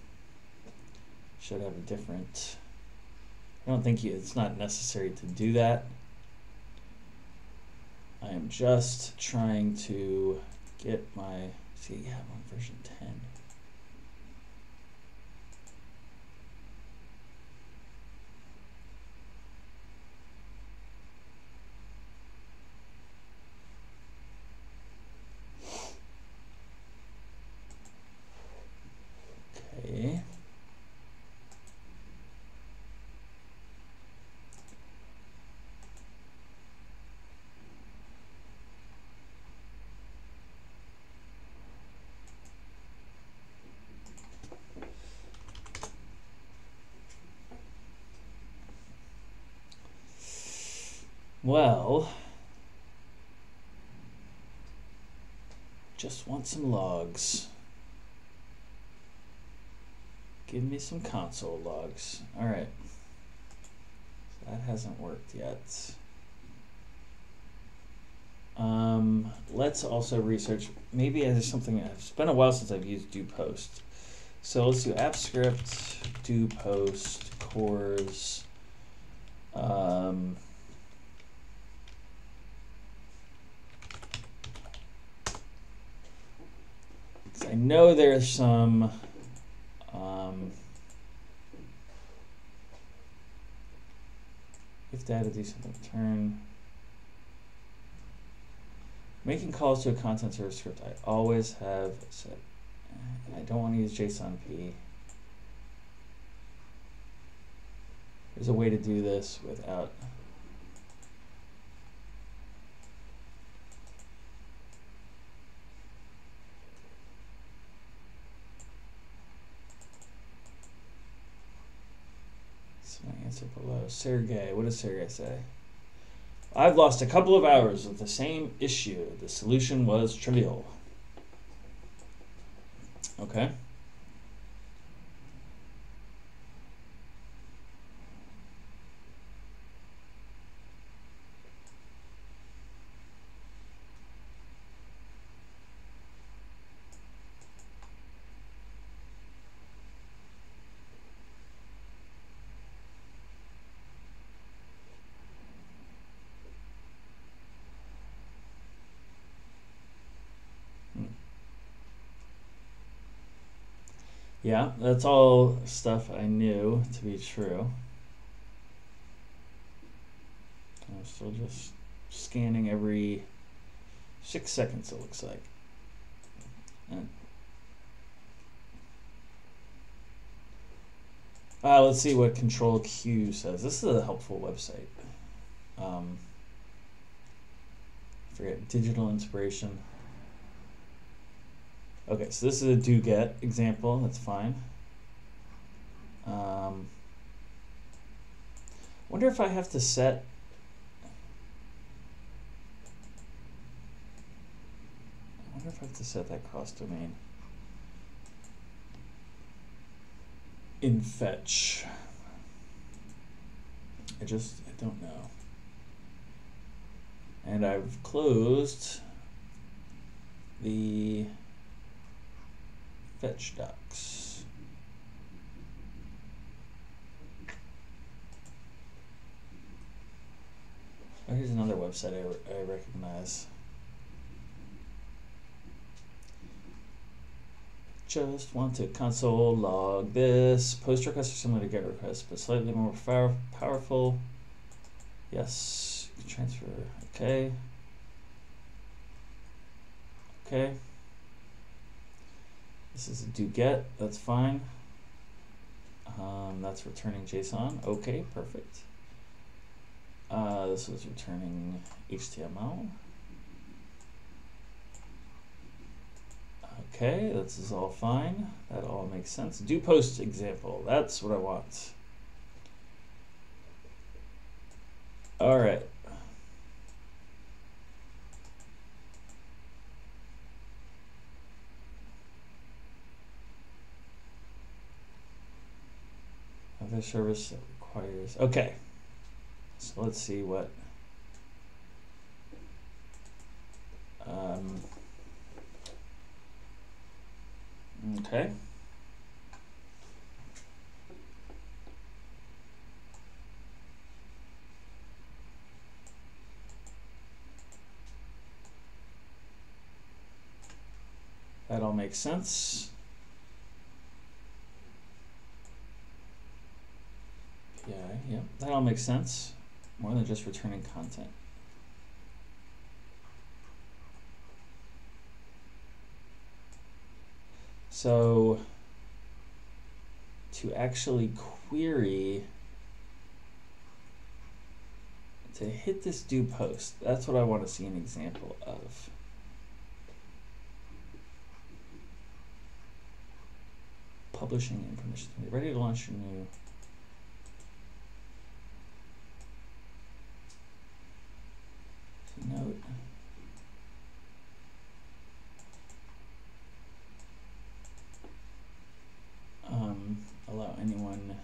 Should have a different. I don't think it's not necessary to do that. I am just trying to get my, see, yeah, I'm on version 10. Okay. Well, just want some logs. Give me some console logs. All right. That hasn't worked yet. Let's also research, maybe there's something, it's been a while since I've used do post. So let's do app script, do post, CORS. I know there's some if data do something return. Making calls to a content server script I always have set. I don't want to use JSONP. There's a way to do this without my answer below. Sergey, what does Sergey say? I've lost a couple of hours with the same issue. The solution was trivial. Okay. Yeah, that's all stuff I knew to be true. I'm still just scanning every 6 seconds, it looks like. And, let's see what Control Q says. This is a helpful website. Forget digital inspiration. Okay, so this is a do get example. That's fine. Wonder if I have to set. I wonder if I have to set that cross domain in fetch. I don't know. And I've closed the fetch docs. Oh, here's another website I recognize. Just want to console log this. Post requests are similar to get requests, but slightly more powerful. Yes, transfer. Okay. Okay. This is a do get. That's fine. That's returning JSON. Okay, perfect. This was returning HTML. Okay, this is all fine. That all makes sense. Do post example. That's what I want. All right. Other service that requires. Okay. So let's see what. Okay. That all makes sense. Yeah, that all makes sense. More than just returning content. So to actually query, to hit this do post, that's what I want to see an example of. Publishing information. Ready to launch your new. Note. Allow anyone.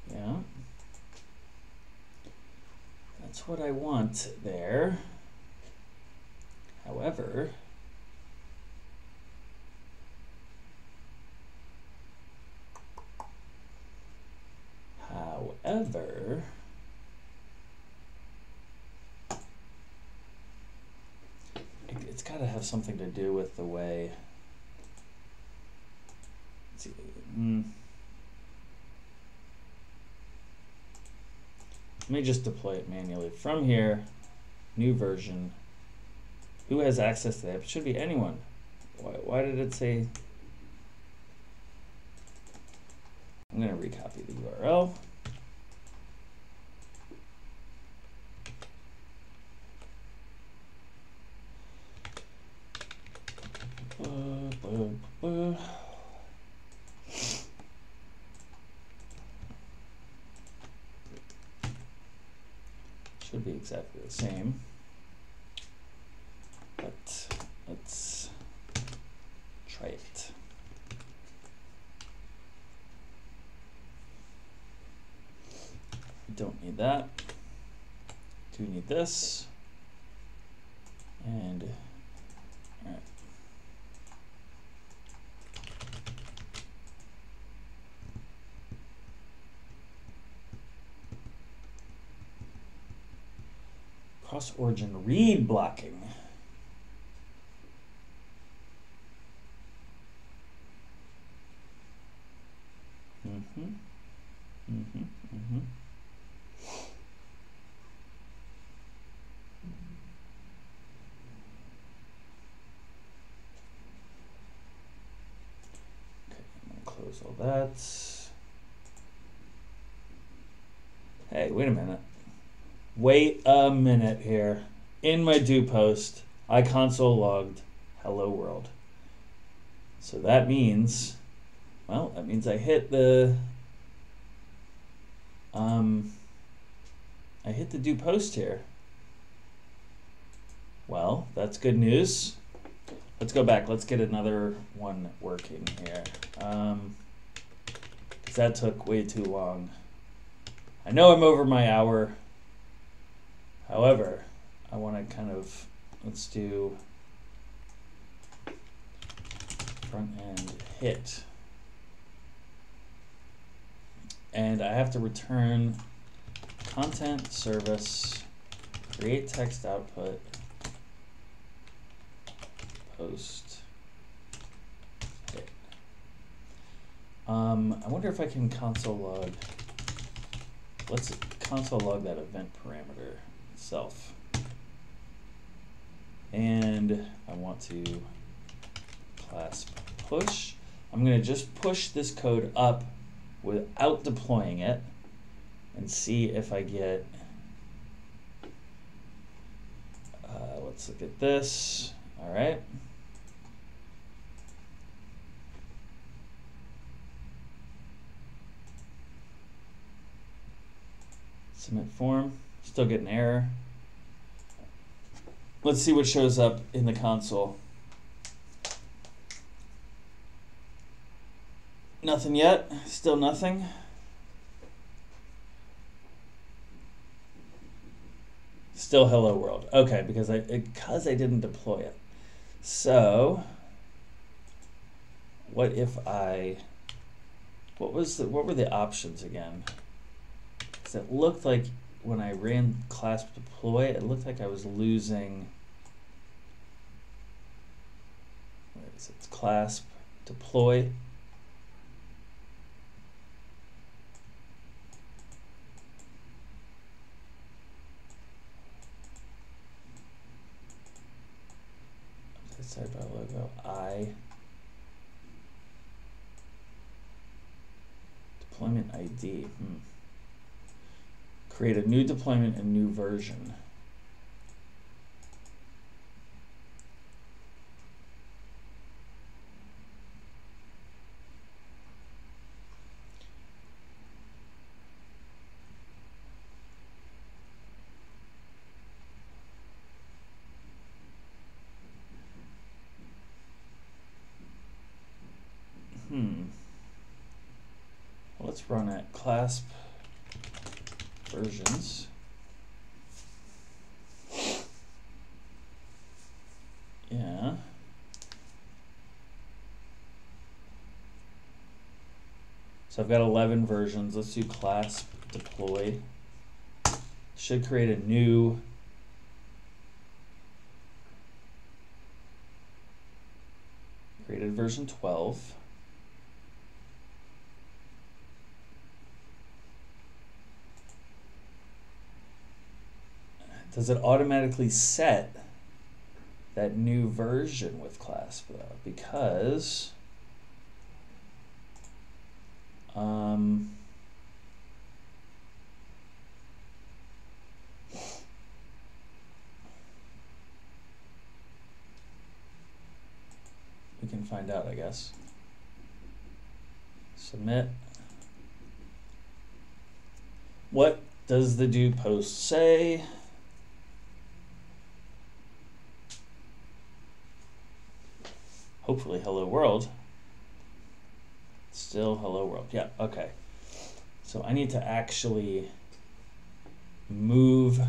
Yeah. That's what I want there. However, it's got to have something to do with the way. Let's see. Let me just deploy it manually from here. New version. Who has access to that? It should be anyone. Why did it say? I'm going to recopy the URL. should be exactly the same. But let's try it. Don't need that. Do need this. And all right. Cross origin read blocking. Close all that. Hey, wait a minute. Wait a minute here. In my do post, I console logged hello world. So that means, well, that means I hit the do post here. Well, that's good news. Let's go back. Let's get another one working here. 'Cause that took way too long. I know I'm over my hour. However, I want to kind of, let's do front end hit. And I have to return content service, create text output, post hit. I wonder if I can console log. Let's console log that event parameter itself. And I want to class push. I'm going to just push this code up without deploying it and see if I get, let's look at this. All right. Submit form, still get an error. Let's see what shows up in the console. Nothing yet, still nothing. Still hello world. Okay, because I didn't deploy it. So what if I, what were the options again? Because it looked like when I ran class deploy, it looked like I was losing, where is it? It's clasp deploy. Sorry about logo. Deployment ID. Create a new deployment and new version. Well, let's run it. Clasp versions. Yeah. So I've got 11 versions. Let's do clasp deploy. Should create a new created version 12. Does it automatically set that new version with clasp though? Because we can find out, I guess. Submit. What does the do post say? hopefully hello world. Still hello world. Yeah, okay. So I need to actually move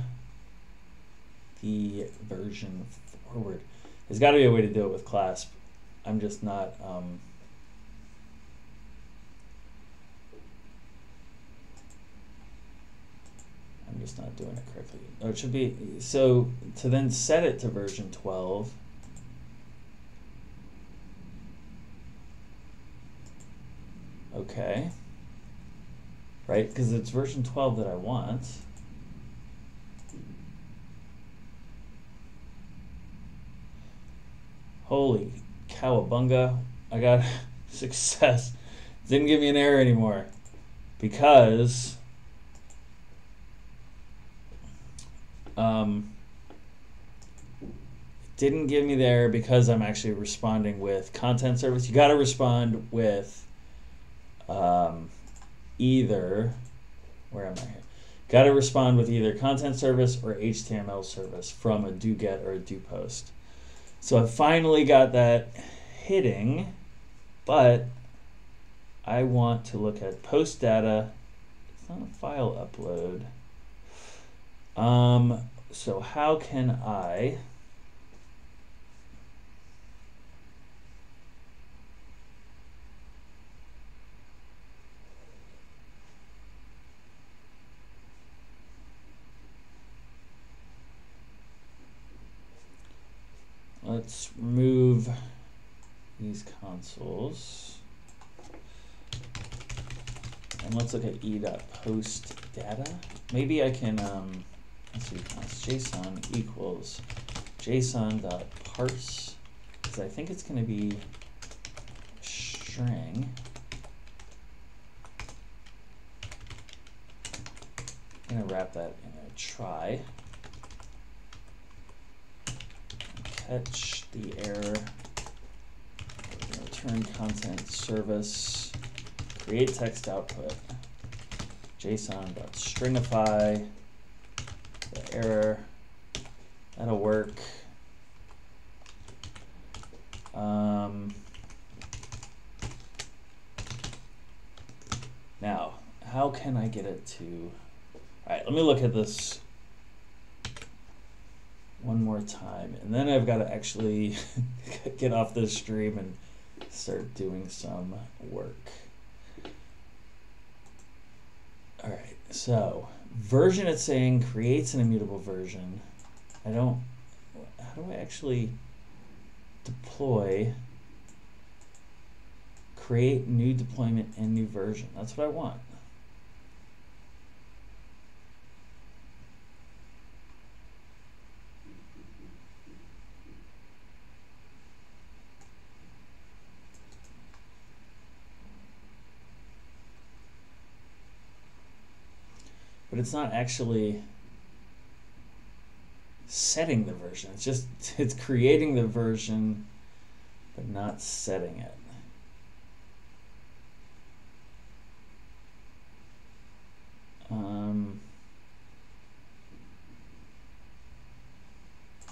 the version forward. There's got to be a way to do it with clasp. I'm just not doing it correctly. Oh, it should be, so to then set it to version 12. Okay. Right, because it's version 12 that I want. Holy cowabunga, I got success. Didn't give me an error anymore because didn't give me the error because I'm actually responding with content service. You got to respond with either, where am I here? Got to respond with either content service or HTML service from a do get or a do post. So I finally got that hitting, but I want to look at post data. It's not a file upload. So how can I let's remove these consoles and let's look at e.post data. Maybe I can let's see, JSON equals JSON.parse, because I think it's going to be string. I'm going to wrap that in a try. Catch the error. Return content service. Create text output. JSON.stringify. The error. That'll work. Now, how can I get it to... All right, let me look at this one more time, and then I've got to actually get off this stream and start doing some work. All right, so version, it's saying creates an immutable version. How do I actually deploy, create new deployment and new version? That's what I want. But it's not actually setting the version. It's creating the version, but not setting it.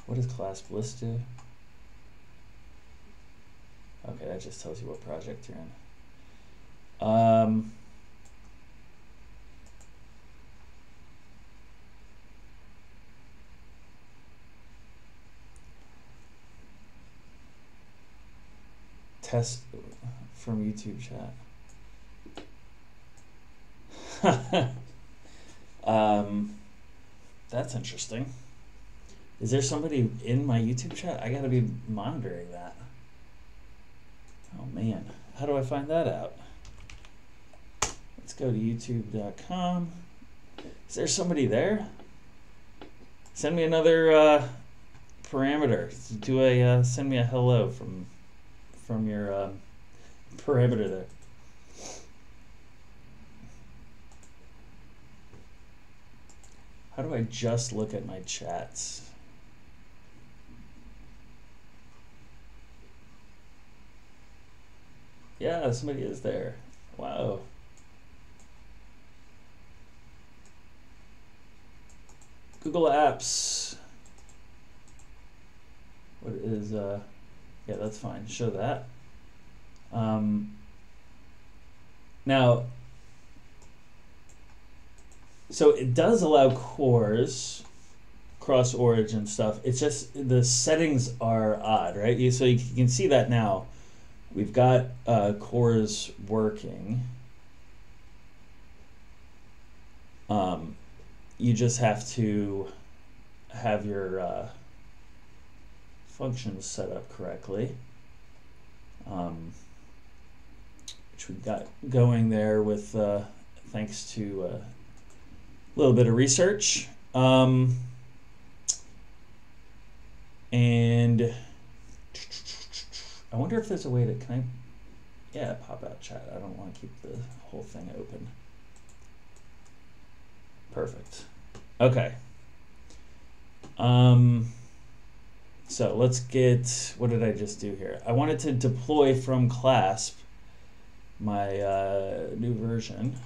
What does class list do? Okay, that just tells you what project you're in. Test from YouTube chat. That's interesting. Is there somebody in my YouTube chat? I gotta be monitoring that. Oh man, how do I find that out? Let's go to youtube.com. Is there somebody there? Send me another parameter. Do a send me a hello from your parameter there. How do I just look at my chats? Yeah, somebody is there. Wow. Google Apps. What is Okay, that's fine. Show that. Now, so it does allow cores, cross origin stuff. It's just the settings are odd, right? So you can see that now. We've got cores working. You just have to have your functions set up correctly, which we got going there with thanks to a little bit of research. And I wonder if there's a way to, can I, yeah, pop out chat. I don't want to keep the whole thing open. Perfect. Okay. So let's get, what did I just do here? I wanted to deploy from Clasp my new version.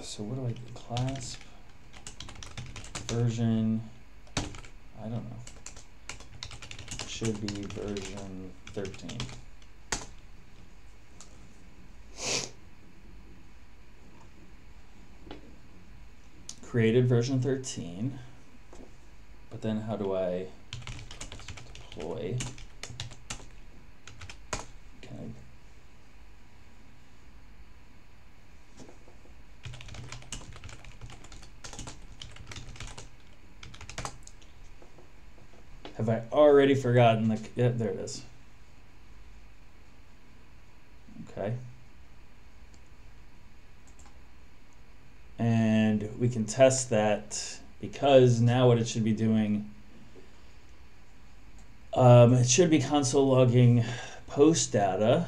So what do I do? Clasp version, I don't know. Should be version 13. Created version 13, but then how do I deploy? Can have I already forgotten the, yeah, there it is. Okay. And we can test that because now what it should be doing, it should be console logging post data.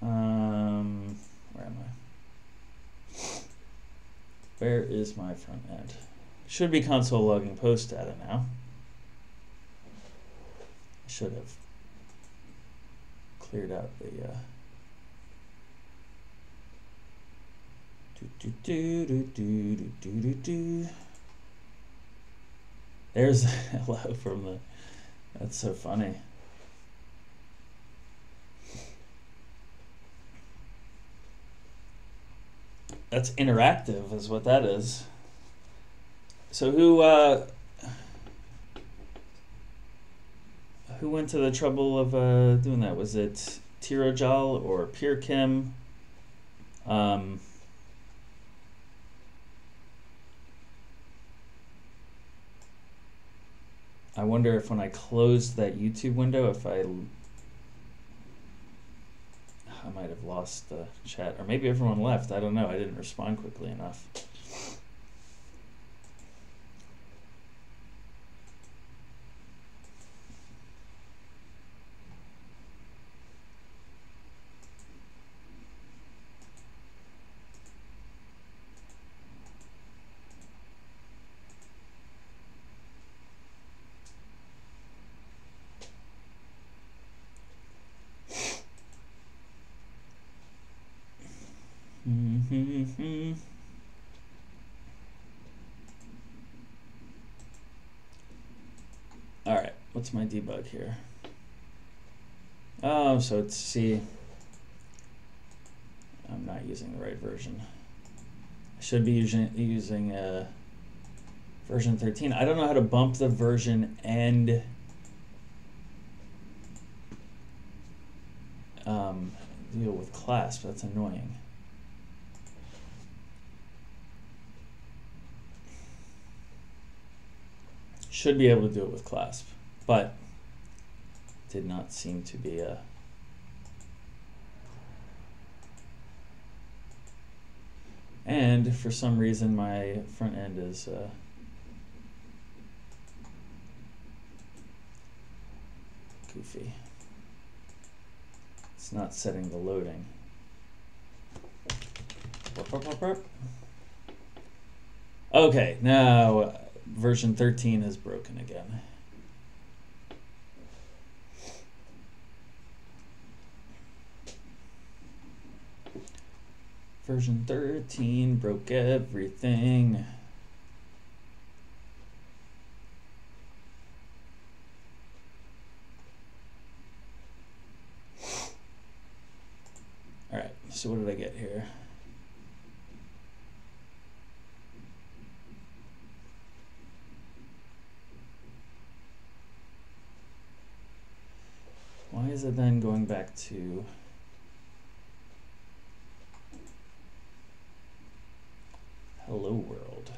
Where am I? Where is my front end? Should be console logging post data now. I should have cleared out the There's hello from the, that's so funny. That's interactive is what that is. So who went to the trouble of doing that? Was it Tirojal or Pure Kim? I wonder if when I closed that YouTube window, if I might have lost the chat, or maybe everyone left. I don't know. I didn't respond quickly enough. All right, what's my debug here? Oh, so it's, see, I'm not using the right version. I should be using version 13. I don't know how to bump the version and deal with Clasp. That's annoying. Should be able to do it with Clasp, but did not seem to be a and for some reason my front end is goofy. It's not setting the loading. Okay, now version 13 is broken again. Version 13 broke everything. All right, so what did I get here? Why is it then going back to hello world?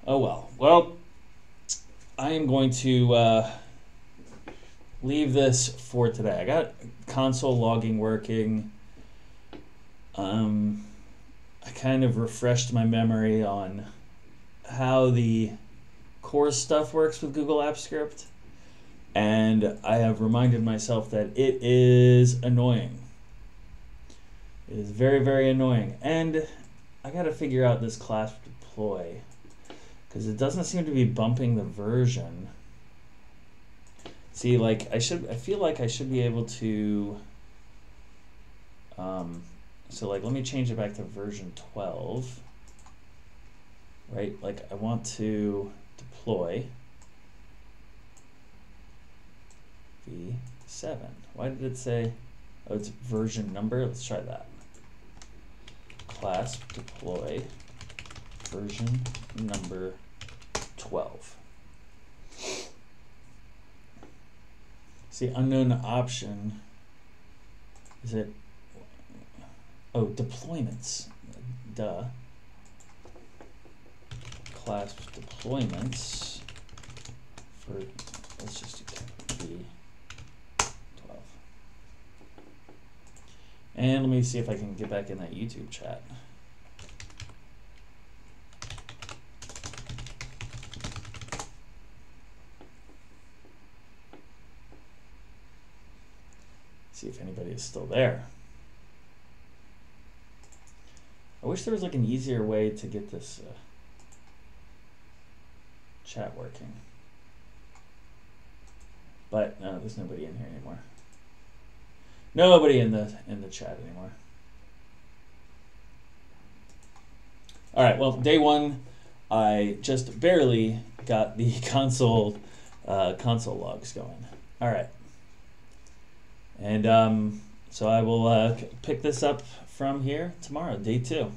Oh well. Well, I am going to leave this for today. I got console logging working. I kind of refreshed my memory on how the CORS stuff works with Google Apps Script, and I have reminded myself that it is annoying. It is very, very annoying, and I got to figure out this class deploy because it doesn't seem to be bumping the version. See, like I feel like I should be able to. So like, let me change it back to version 12. Right, like I want to deploy v7. Why did it say? Oh, it's version number. Let's try that. Class deploy version number 12. See, unknown option. Is it? Oh, deployments. Duh. Class deployments for, let's just do v12. And let me see if I can get back in that YouTube chat. See if anybody is still there. I wish there was like an easier way to get this chat working. But no, there's nobody in here anymore. Nobody in the chat anymore. All right, well, day one, I just barely got the console logs going. All right. And so I will pick this up from here tomorrow, day 2.